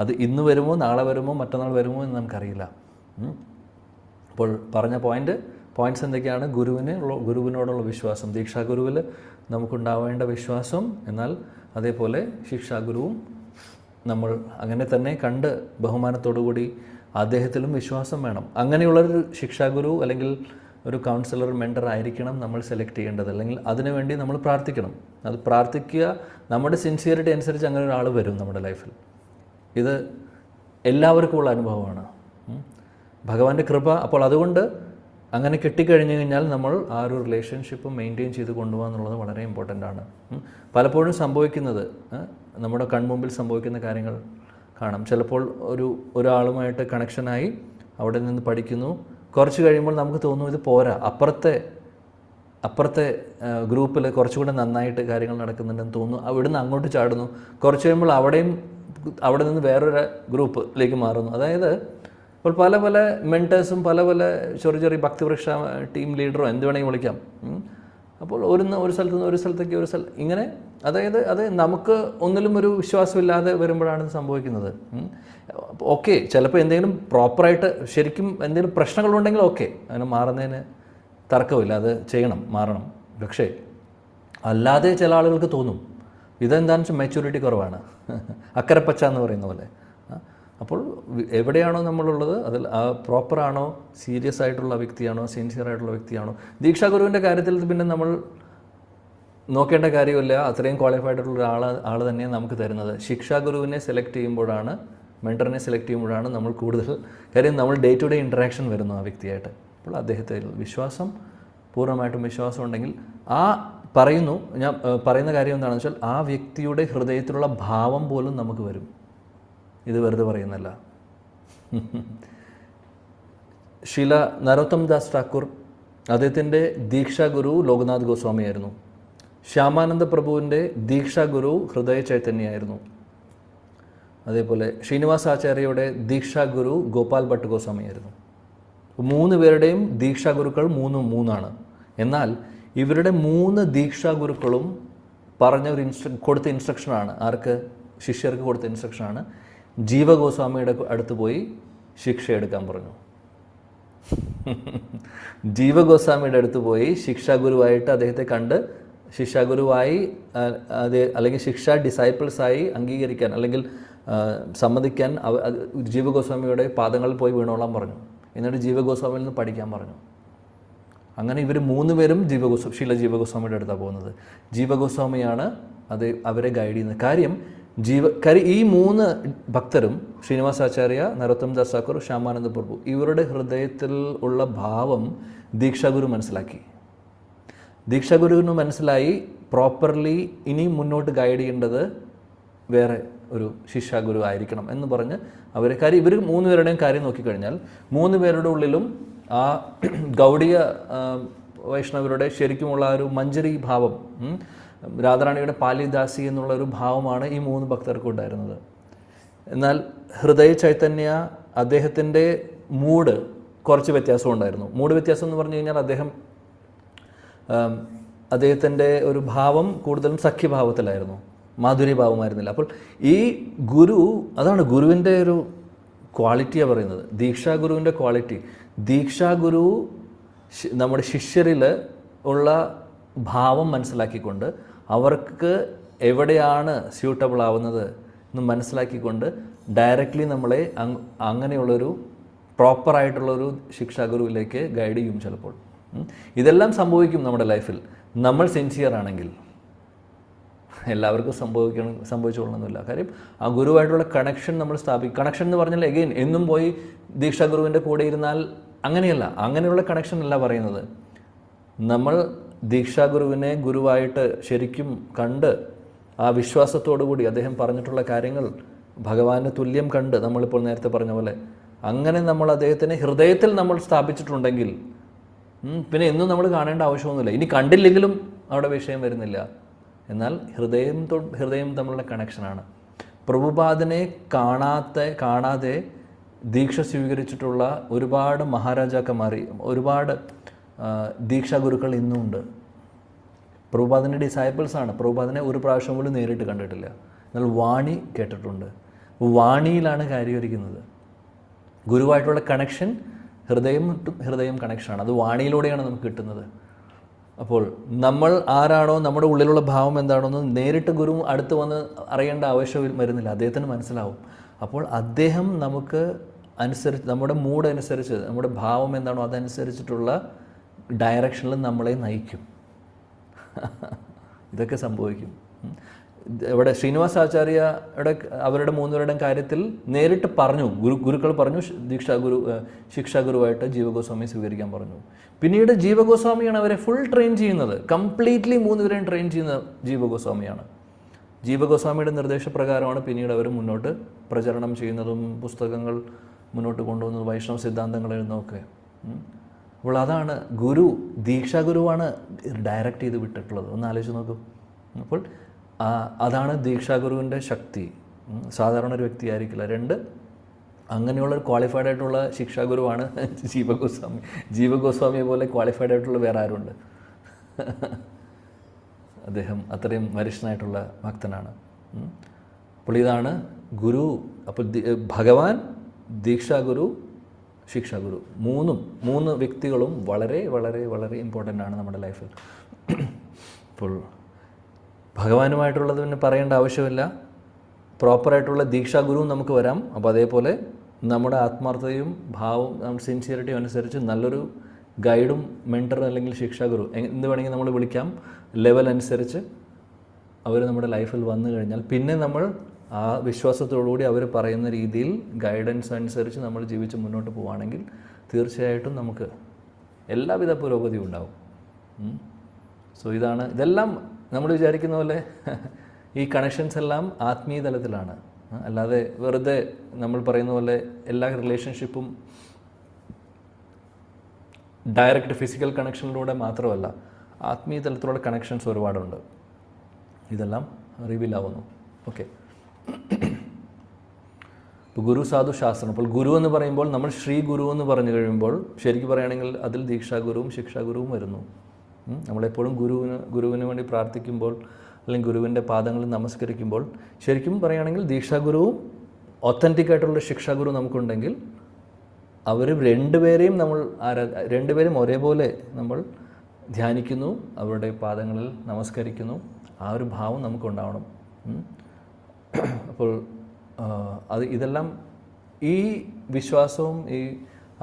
[SPEAKER 1] അത് ഇന്ന് വരുമോ, നാളെ വരുമോ, മറ്റന്നാൾ വരുമോ എന്ന് നമുക്കറിയില്ല. അപ്പോൾ പറഞ്ഞ പോയിന്റ്സ് എന്തൊക്കെയാണ്? ഗുരുവിനോടുള്ള വിശ്വാസം, ദീക്ഷാഗുരുവിൽ നമുക്കുണ്ടാവേണ്ട വിശ്വാസം. എന്നാൽ അതേപോലെ ശിക്ഷാഗുരുവും നമ്മൾ അങ്ങനെ തന്നെ കണ്ട് ബഹുമാനത്തോടു കൂടി അദ്ദേഹത്തിലും വിശ്വാസം വേണം. അങ്ങനെയുള്ളൊരു ശിക്ഷാഗുരു അല്ലെങ്കിൽ ഒരു കൗൺസിലർ, മെൻറ്റർ ആയിരിക്കണം നമ്മൾ സെലക്ട് ചെയ്യേണ്ടത്. അല്ലെങ്കിൽ അതിനുവേണ്ടി നമ്മൾ പ്രാർത്ഥിക്കണം. അത് പ്രാർത്ഥിക്കുക, നമ്മുടെ സിൻസിയറിറ്റി അനുസരിച്ച് അങ്ങനെ ഒരാൾ വരും നമ്മുടെ ലൈഫിൽ. ഇത് എല്ലാവർക്കും ഉള്ള അനുഭവമാണ്. ഭഗവാന്റെ കൃപ. അപ്പോൾ അതുകൊണ്ട് അങ്ങനെ കിട്ടിക്കഴിഞ്ഞു കഴിഞ്ഞാൽ നമ്മൾ ആ ഒരു റിലേഷൻഷിപ്പ് മെയിൻറ്റെയിൻ ചെയ്ത് കൊണ്ടുപോകുക എന്നുള്ളത് വളരെ ഇമ്പോർട്ടൻ്റ് ആണ്. പലപ്പോഴും സംഭവിക്കുന്നത്, നമ്മുടെ കൺമുമ്പിൽ സംഭവിക്കുന്ന കാര്യങ്ങൾ കാണാം. ചിലപ്പോൾ ഒരാളുമായിട്ട് കണക്ഷനായി അവിടെ നിന്ന് പഠിക്കുന്നു. കുറച്ച് കഴിയുമ്പോൾ നമുക്ക് തോന്നും ഇത് പോരാ, അപ്പുറത്തെ ഗ്രൂപ്പിൽ കുറച്ചുകൂടെ നന്നായിട്ട് കാര്യങ്ങൾ നടക്കുന്നുണ്ടെന്ന് തോന്നുന്നു. അവിടുന്ന് അങ്ങോട്ട് ചാടുന്നു. കുറച്ച് കഴിയുമ്പോൾ അവിടെ നിന്ന് വേറൊരു ഗ്രൂപ്പിലേക്ക് മാറുന്നു. അതായത് ഇപ്പോൾ പല മെൻറ്റേഴ്സും പല ചെറിയ ഭക്തിവൃക്ഷ ടീം ലീഡറോ എന്ത് വേണമെങ്കിൽ വിളിക്കാം. അപ്പോൾ ഒരു സ്ഥലത്ത് നിന്ന് ഒരു സ്ഥലത്തേക്ക് ഇങ്ങനെ, അതായത് അത് നമുക്ക് ഒന്നിലും ഒരു വിശ്വാസമില്ലാതെ വരുമ്പോഴാണ് ഇത് സംഭവിക്കുന്നത്. ഓക്കെ, ചിലപ്പോൾ എന്തെങ്കിലും പ്രോപ്പറായിട്ട് ശരിക്കും എന്തെങ്കിലും പ്രശ്നങ്ങളുണ്ടെങ്കിൽ ഓക്കെ, അങ്ങനെ മാറുന്നതിന് തർക്കമില്ല, അത് ചെയ്യണം, മാറണം. പക്ഷേ അല്ലാതെ ചില ആളുകൾക്ക് തോന്നും ഇതെന്താണെന്ന് വെച്ചാൽ മെച്യൂരിറ്റി കുറവാണ്, അക്കരപ്പച്ച എന്ന് പറയുന്ന പോലെ. അപ്പോൾ എവിടെയാണോ നമ്മളുള്ളത് അതിൽ ആ പ്രോപ്പറാണോ, സീരിയസ് ആയിട്ടുള്ള വ്യക്തിയാണോ, സിൻസിയർ ആയിട്ടുള്ള വ്യക്തിയാണോ. ദീക്ഷാഗുരുവിൻ്റെ കാര്യത്തിൽ പിന്നെ നമ്മൾ നോക്കേണ്ട കാര്യമില്ല, അത്രയും ക്വാളിഫൈഡ് ആയിട്ടുള്ള ആൾ തന്നെയാണ് നമുക്ക് തരുന്നത്. ശിക്ഷാഗുരുവിനെ സെലക്ട് ചെയ്യുമ്പോഴാണ്, മെൻറ്ററിനെ സെലക്ട് ചെയ്യുമ്പോഴാണ് നമ്മൾ കൂടുതൽ കാര്യം നമ്മൾ ഡേ ടു ഡേ ഇൻറ്ററാക്ഷൻ വരുന്നു ആ വ്യക്തിയായിട്ട്. അപ്പോൾ അദ്ദേഹത്തെ വിശ്വാസം, പൂർണ്ണമായിട്ടും വിശ്വാസം ഉണ്ടെങ്കിൽ ഞാൻ പറയുന്ന കാര്യം എന്താണെന്ന് വെച്ചാൽ ആ വ്യക്തിയുടെ ഹൃദയത്തിലുള്ള ഭാവം പോലും നമുക്ക് വരും. ഇത് വെറുതെ പറയുന്നല്ല. ശീല നരോത്തം ദാസ് ഠാക്കൂർ, അദ്ദേഹത്തിൻ്റെ ദീക്ഷാഗുരു ലോകനാഥ് ഗോസ്വാമിയായിരുന്നു. ശ്യാമാനന്ദ പ്രഭുവിൻ്റെ ദീക്ഷാഗുരു ഹൃദയ ചൈതന്യയായിരുന്നു. അതേപോലെ ശ്രീനിവാസ് ആചാര്യയുടെ ദീക്ഷാഗുരു ഗോപാൽ ഭട്ട് ഗോസ്വാമിയായിരുന്നു. 3 പേരുടെയും ദീക്ഷാഗുരുക്കൾ മൂന്നാണ്. എന്നാൽ ഇവരുടെ 3 ദീക്ഷാഗുരുക്കളും കൊടുത്ത ഇൻസ്ട്രക്ഷനാണ്. ആർക്ക്? ശിഷ്യർക്ക് കൊടുത്ത ഇൻസ്ട്രക്ഷനാണ്. ജീവഗോസ്വാമിയുടെ അടുത്ത് പോയി ശിക്ഷ എടുക്കാൻ പറഞ്ഞു. ജീവഗോസ്വാമിയുടെ അടുത്ത് പോയി ശിക്ഷാഗുരുവായിട്ട് അദ്ദേഹത്തെ കണ്ട് ശിക്ഷാഗുരുവായി അല്ലെങ്കിൽ ശിക്ഷാ ഡിസൈപ്പിൾസായി അംഗീകരിക്കാൻ അല്ലെങ്കിൽ സമ്മതിക്കാൻ ജീവഗോസ്വാമിയുടെ പാദങ്ങളിൽ പോയി വീണോളാൻ പറഞ്ഞു. എന്നിട്ട് ജീവഗോസ്വാമിയിൽ നിന്ന് പഠിക്കാൻ പറഞ്ഞു. അങ്ങനെ ഇവർ 3 പേരും ശീല ജീവഗോസ്വാമിയുടെ അടുത്താണ് പോകുന്നത്. ജീവഗോസ്വാമിയാണ് അവരെ ഗൈഡ് ചെയ്യുന്നത്. കാര്യം ഈ 3 ഭക്തരും, ശ്രീനിവാസാചാര്യ, നരോത്തം ദാസ് ഠാക്കൂർ, ശ്യാമാനന്ദ പ്രഭു, ഇവരുടെ ഹൃദയത്തിൽ ഉള്ള ഭാവം ദീക്ഷാഗുരു മനസ്സിലാക്കി. ദീക്ഷാഗുരുവിന് മനസ്സിലായി പ്രോപ്പർലി ഇനി മുന്നോട്ട് ഗൈഡ് ചെയ്യേണ്ടത് വേറെ ഒരു ശിക്ഷാഗുരു ആയിരിക്കണം എന്ന് പറഞ്ഞ് കാര്യം ഇവർ 3 പേരുടെയും കാര്യം നോക്കിക്കഴിഞ്ഞാൽ 3 പേരുടെ ഉള്ളിലും ആ ഗൗഡിയ വൈഷ്ണവരുടെ ശരിക്കുമുള്ള ഒരു മഞ്ജരി ഭാവം, രാധാറാണിയുടെ പാലിദാസി എന്നുള്ള ഒരു ഭാവമാണ് ഈ 3 ഭക്തർക്കും ഉണ്ടായിരുന്നത്. എന്നാൽ ഹൃദയ ചൈതന്യ അദ്ദേഹത്തിൻ്റെ മൂഡ് കുറച്ച് വ്യത്യാസം ഉണ്ടായിരുന്നു. മൂഡ് വ്യത്യാസം എന്ന് പറഞ്ഞു കഴിഞ്ഞാൽ അദ്ദേഹത്തിൻ്റെ ഒരു ഭാവം കൂടുതലും സഖ്യഭാവത്തിലായിരുന്നു, മാധുര്യഭാവമായിരുന്നില്ല. അപ്പോൾ ഈ അതാണ് ഗുരുവിൻ്റെ ഒരു ക്വാളിറ്റിയാണ് പറയുന്നത്, ദീക്ഷാഗുരുവിൻ്റെ ക്വാളിറ്റി. ദീക്ഷാഗുരു നമ്മുടെ ശിഷ്യരിൽ ഉള്ള ഭാവം മനസ്സിലാക്കിക്കൊണ്ട് അവർക്ക് എവിടെയാണ് സ്യൂട്ടബിൾ ആവുന്നത് എന്ന് മനസ്സിലാക്കിക്കൊണ്ട് ഡയറക്റ്റ്ലി നമ്മളെ അങ്ങനെയുള്ളൊരു പ്രോപ്പറായിട്ടുള്ളൊരു ശിക്ഷാഗുരുവിലേക്ക് ഗൈഡ് ചെയ്യും ചിലപ്പോൾ. ഇതെല്ലാം സംഭവിക്കും നമ്മുടെ ലൈഫിൽ നമ്മൾ സിൻസിയർ ആണെങ്കിൽ. എല്ലാവർക്കും സംഭവിച്ചുകൊള്ളണമെന്നില്ല. കാര്യം ആ ഗുരുവായിട്ടുള്ള കണക്ഷൻ നമ്മൾ സ്ഥാപിക്കും. കണക്ഷൻ എന്ന് പറഞ്ഞാൽ എഗെയിൻ എന്നും പോയി ദീക്ഷാഗുരുവിൻ്റെ കൂടെ ഇരുന്നാൽ അങ്ങനെയല്ല, അങ്ങനെയുള്ള കണക്ഷൻ അല്ല പറയുന്നത്. നമ്മൾ ദീക്ഷാഗുരുവിനെ ഗുരുവായിട്ട് ശരിക്കും കണ്ട് ആ വിശ്വാസത്തോടുകൂടി അദ്ദേഹം പറഞ്ഞിട്ടുള്ള കാര്യങ്ങൾ ഭഗവാന് തുല്യം കണ്ട്, നമ്മളിപ്പോൾ നേരത്തെ പറഞ്ഞ പോലെ അങ്ങനെ നമ്മൾ അദ്ദേഹത്തിനെ ഹൃദയത്തിൽ നമ്മൾ സ്ഥാപിച്ചിട്ടുണ്ടെങ്കിൽ പിന്നെ എന്നും നമ്മൾ കാണേണ്ട ആവശ്യമൊന്നുമില്ല. ഇനി കണ്ടില്ലെങ്കിലും അവിടെ വിഷയം വരുന്നില്ല. എന്നാൽ ഹൃദയം തമ്മിലുള്ള കണക്ഷനാണ്. പ്രഭുപാദനെ കാണാതെ ദീക്ഷ സ്വീകരിച്ചിട്ടുള്ള ഒരുപാട് മഹാരാജാക്കന്മാർ, ഒരുപാട് ദീക്ഷാഗുരുക്കൾ ഇന്നുമുണ്ട്. പ്രഭുപാദൻ്റെ ഡിസൈപ്പിൾസാണ്. പ്രഭുപാദനെ ഒരു പ്രാവശ്യം പോലും നേരിട്ട് കണ്ടിട്ടില്ല, എന്നാൽ വാണി കേട്ടിട്ടുണ്ട്. വാണിയിലാണ് കാര്യമൊരുക്കുന്നത്. ഗുരുവായിട്ടുള്ള കണക്ഷൻ ഹൃദയം കണക്ഷനാണ്. അത് വാണിയിലൂടെയാണ് നമുക്ക് കിട്ടുന്നത്. അപ്പോൾ നമ്മൾ ആരാണോ, നമ്മുടെ ഉള്ളിലുള്ള ഭാവം എന്താണോ എന്ന് നേരിട്ട് ഗുരു അടുത്ത് വന്ന് അറിയേണ്ട ആവശ്യം വരുന്നില്ല, അദ്ദേഹത്തിന് മനസ്സിലാവും. അപ്പോൾ അദ്ദേഹം നമുക്ക് അനുസരിച്ച്, നമ്മുടെ മൂഡ് അനുസരിച്ച്, നമ്മുടെ ഭാവം എന്താണോ അതനുസരിച്ചിട്ടുള്ള ഡയറക്ഷനിൽ നമ്മളെ നയിക്കും. ഇതൊക്കെ സംഭവിക്കും. ഇവിടെ ശ്രീനിവാസാചാര്യയുടെ അവരുടെ മൂന്നുപേരുടെയും കാര്യത്തിൽ നേരിട്ട് പറഞ്ഞു, ഗുരുക്കൾ പറഞ്ഞു ശിക്ഷാഗുരുവായിട്ട് ജീവഗോസ്വാമിയെ സ്വീകരിക്കാൻ പറഞ്ഞു. പിന്നീട് ജീവഗോസ്വാമിയാണ് അവരെ ഫുൾ ട്രെയിൻ ചെയ്യുന്നത്. കംപ്ലീറ്റ്ലി മൂന്നുപേരെയും ട്രെയിൻ ചെയ്യുന്ന ജീവഗോസ്വാമിയാണ്. ജീവഗോസ്വാമിയുടെ നിർദ്ദേശപ്രകാരമാണ് പിന്നീട് അവർ മുന്നോട്ട് പ്രചരണം ചെയ്യുന്നതും പുസ്തകങ്ങൾ മുന്നോട്ട് കൊണ്ടുപോകുന്നതും വൈഷ്ണവ സിദ്ധാന്തങ്ങൾ എഴുതുന്നതൊക്കെ. അപ്പോൾ അതാണ് ഗുരു, ദീക്ഷാഗുരുവാണ് ഡയറക്റ്റ് ചെയ്ത് വിട്ടിട്ടുള്ളത്. ഒന്ന് ആലോചിച്ച് നോക്കൂ. അപ്പോൾ അതാണ് ദീക്ഷാഗുരുവിൻ്റെ ശക്തി. സാധാരണ ഒരു വ്യക്തി ആയിരിക്കില്ല. 2, അങ്ങനെയുള്ളൊരു ക്വാളിഫൈഡ് ആയിട്ടുള്ള ശിക്ഷാഗുരുവാണ് ജീവഗോസ്വാമി. ജീവഗോസ്വാമിയെ പോലെ ക്വാളിഫൈഡ് ആയിട്ടുള്ള വേറെ ആരുണ്ട്? അദ്ദേഹം അത്രയും വരിഷ്ഠനായിട്ടുള്ള ഭക്തനാണ്. അപ്പോൾ ഇതാണ് ഗുരു. അപ്പോൾ ഭഗവാൻ, ദീക്ഷാഗുരു, ശിക്ഷാഗുരു, മൂന്ന് വ്യക്തികളും വളരെ വളരെ വളരെ ഇമ്പോർട്ടൻ്റ് ആണ് നമ്മുടെ ലൈഫിൽ. അപ്പോൾ ഭഗവാനുമായിട്ടുള്ളത് പിന്നെ പറയേണ്ട ആവശ്യമില്ല. പ്രോപ്പറായിട്ടുള്ള ദീക്ഷാഗുരുവും നമുക്ക് വരാം. അപ്പോൾ അതേപോലെ നമ്മുടെ ആത്മാർത്ഥതയും ഭാവവും സിൻസിയറിറ്റിയും അനുസരിച്ച് നല്ലൊരു ഗൈഡും മെൻറ്റർ അല്ലെങ്കിൽ ശിക്ഷാഗുരു എന്ത് വേണമെങ്കിൽ നമ്മൾ വിളിക്കാം, ലെവൽ അനുസരിച്ച് അവർ നമ്മുടെ ലൈഫിൽ വന്നു കഴിഞ്ഞാൽ പിന്നെ നമ്മൾ ആ വിശ്വാസത്തോടുകൂടി അവർ പറയുന്ന രീതിയിൽ ഗൈഡൻസ് അനുസരിച്ച് നമ്മൾ ജീവിച്ച് മുന്നോട്ട് പോവുകയാണെങ്കിൽ തീർച്ചയായിട്ടും നമുക്ക് എല്ലാവിധ പുരോഗതിയും ഉണ്ടാവും. സോ ഇതെല്ലാം നമ്മൾ വിചാരിക്കുന്ന പോലെ ഈ കണക്ഷൻസ് എല്ലാം ആത്മീയ തലത്തിലാണ്. അല്ലാതെ വെറുതെ നമ്മൾ പറയുന്ന പോലെ എല്ലാ റിലേഷൻഷിപ്പും ഡയറക്റ്റ് ഫിസിക്കൽ കണക്ഷനിലൂടെ മാത്രമല്ല, ആത്മീയ തലത്തിലുള്ള കണക്ഷൻസ് ഒരുപാടുണ്ട്. ഇതെല്ലാം റിവീൽ ആവുന്നു. ഓക്കെ. ഇപ്പോൾ ഗുരു സാധു ശാസ്ത്രം. അപ്പോൾ ഗുരു എന്ന് പറയുമ്പോൾ നമ്മൾ ശ്രീ ഗുരു എന്ന് പറഞ്ഞു കഴിയുമ്പോൾ ശരിക്കും പറയുകയാണെങ്കിൽ അതിൽ ദീക്ഷാഗുരുവും ശിക്ഷാഗുരുവും വരുന്നു. നമ്മളെപ്പോഴും ഗുരുവിന് വേണ്ടി പ്രാർത്ഥിക്കുമ്പോൾ അല്ലെങ്കിൽ ഗുരുവിൻ്റെ പാദങ്ങളിൽ നമസ്കരിക്കുമ്പോൾ ശരിക്കും പറയുകയാണെങ്കിൽ ദീക്ഷാഗുരുവും ഒത്തൻറ്റിക് ആയിട്ടുള്ള ശിക്ഷാഗുരു നമുക്കുണ്ടെങ്കിൽ അവർ രണ്ടുപേരെയും രണ്ടുപേരും ഒരേപോലെ നമ്മൾ ധ്യാനിക്കുന്നു, അവരുടെ പാദങ്ങളിൽ നമസ്കരിക്കുന്നു. ആ ഒരു ഭാവം നമുക്കുണ്ടാവണം. അപ്പോൾ ഇതെല്ലാം ഈ വിശ്വാസവും ഈ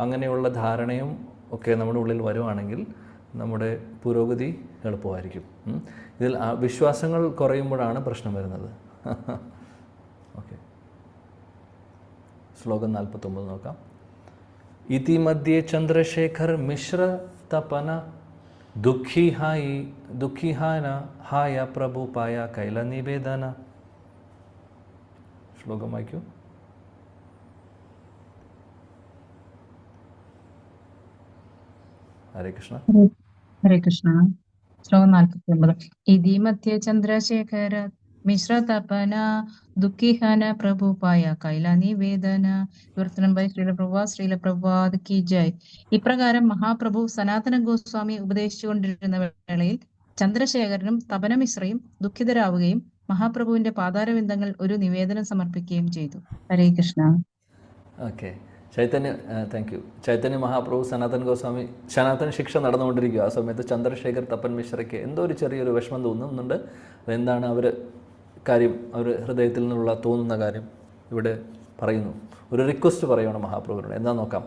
[SPEAKER 1] അങ്ങനെയുള്ള ധാരണയും ഒക്കെ നമ്മുടെ ഉള്ളിൽ വരുവാണെങ്കിൽ നമ്മുടെ പുരോഗതി എളുപ്പമായിരിക്കും. ഇതിൽ വിശ്വാസങ്ങൾ കുറയുമ്പോഴാണ് പ്രശ്നം വരുന്നത്. ഓക്കെ. ശ്ലോകം 49 നോക്കാം. ഇതി മധ്യേ ചന്ദ്രശേഖർ മിശ്ര തപന ദുഃഖിഹാന ഹായ പ്രഭു പായ കൈല നിവേദന. ശ്ലോകം വായിക്കൂ. ഹരേ കൃഷ്ണ.
[SPEAKER 3] ഹരേ കൃഷ്ണ. ശ്ലോകം 49. ഇതി മധ്യേ ചന്ദ്രശേഖര മിശ്ര തപന ദുഃഖിഹന പ്രഭുപായ കൈല നിവേദന. വിവർത്തനം ബൈ ശ്രീല പ്രഭുപാദ് കി ജയ്. ഇപ്രകാരം മഹാപ്രഭു സനാതന ഗോസ്വാമി ഉപദേശിച്ചുകൊണ്ടിരുന്ന വേളയിൽ ചന്ദ്രശേഖരനും തപനമിശ്രയും ദുഃഖിതരാവുകയും മഹാപ്രഭുവിന്റെ പാതാരവിന്ദങ്ങൾ ഒരു നിവേദനം സമർപ്പിക്കുകയും ചെയ്തു. Hare Krishna.
[SPEAKER 1] Okay. Thank you. Chaitanya Mahaprabhu Sanatana ശിക്ഷ നടന്നുകൊണ്ടിരിക്കുക. ആ സമയത്ത് ചന്ദ്രശേഖർ തപൻ മിശ്രയ്ക്ക് എന്തോ ഒരു ചെറിയൊരു വിഷമം തോന്നുന്നുണ്ട്. അതെന്താണ് കാര്യം, അവർ ഹൃദയത്തിൽ നിന്നുള്ള തോന്നുന്ന കാര്യം ഇവിടെ പറയുന്നു. ഒരു റിക്വസ്റ്റ് പറയുകയാണ് മഹാപ്രഭുവിനോട്. എന്താ നോക്കാം.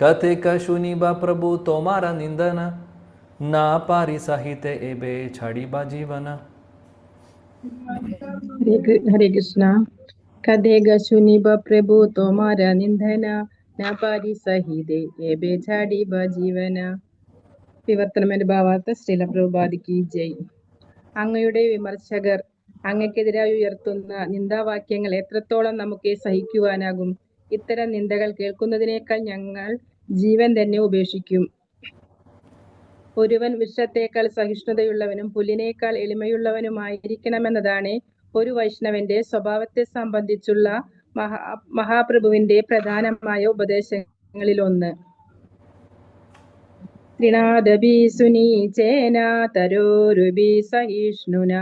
[SPEAKER 1] കഥേ കശുനി ബാ പ്രഭു തോമാര നിന്ദന നാ പാരി സാഹിത്യ എബേ ഛാടി ബാ ജീവന.
[SPEAKER 4] ഹരേ കൃഷ്ണ. കഥേഗ ശുനിബ പ്രഭു തോമാര നിന്ദന നാപാരി സഹിതേ ഏബേ ഛാടി ബ ജീവന. വിവർത്തനമെന്റെ ഭാവാർത്ഥ ശ്രീല പ്രഭുപാദ് കി ജയ്. അങ്ങയുടെ വിമർശകർ അങ്ങക്കെതിരായി ഉയർത്തുന്ന നിന്ദാവാക്യങ്ങൾ എത്രത്തോളം നമുക്ക് സഹിക്കുവാനാകും? ഇത്തരം നിന്ദകൾ കേൾക്കുന്നതിനേക്കാൾ ഞങ്ങൾ ജീവൻ തന്നെ ഉപേക്ഷിക്കും. ഒരുവൻ വിഷത്തേക്കാൾ സഹിഷ്ണുതയുള്ളവനും പുല്ലിനേക്കാൾ എളിമയുള്ളവനുമായിരിക്കണമെന്നതാണ് ഒരു വൈഷ്ണവന്റെ സ്വഭാവത്തെ സംബന്ധിച്ചുള്ള മഹാപ്രഭുവിന്റെ പ്രധാനമായ ഉപദേശങ്ങളിലൊന്ന്. ത്രിനാദഭി സുനീചേന തരോരുഭി സഹിഷ്ണുന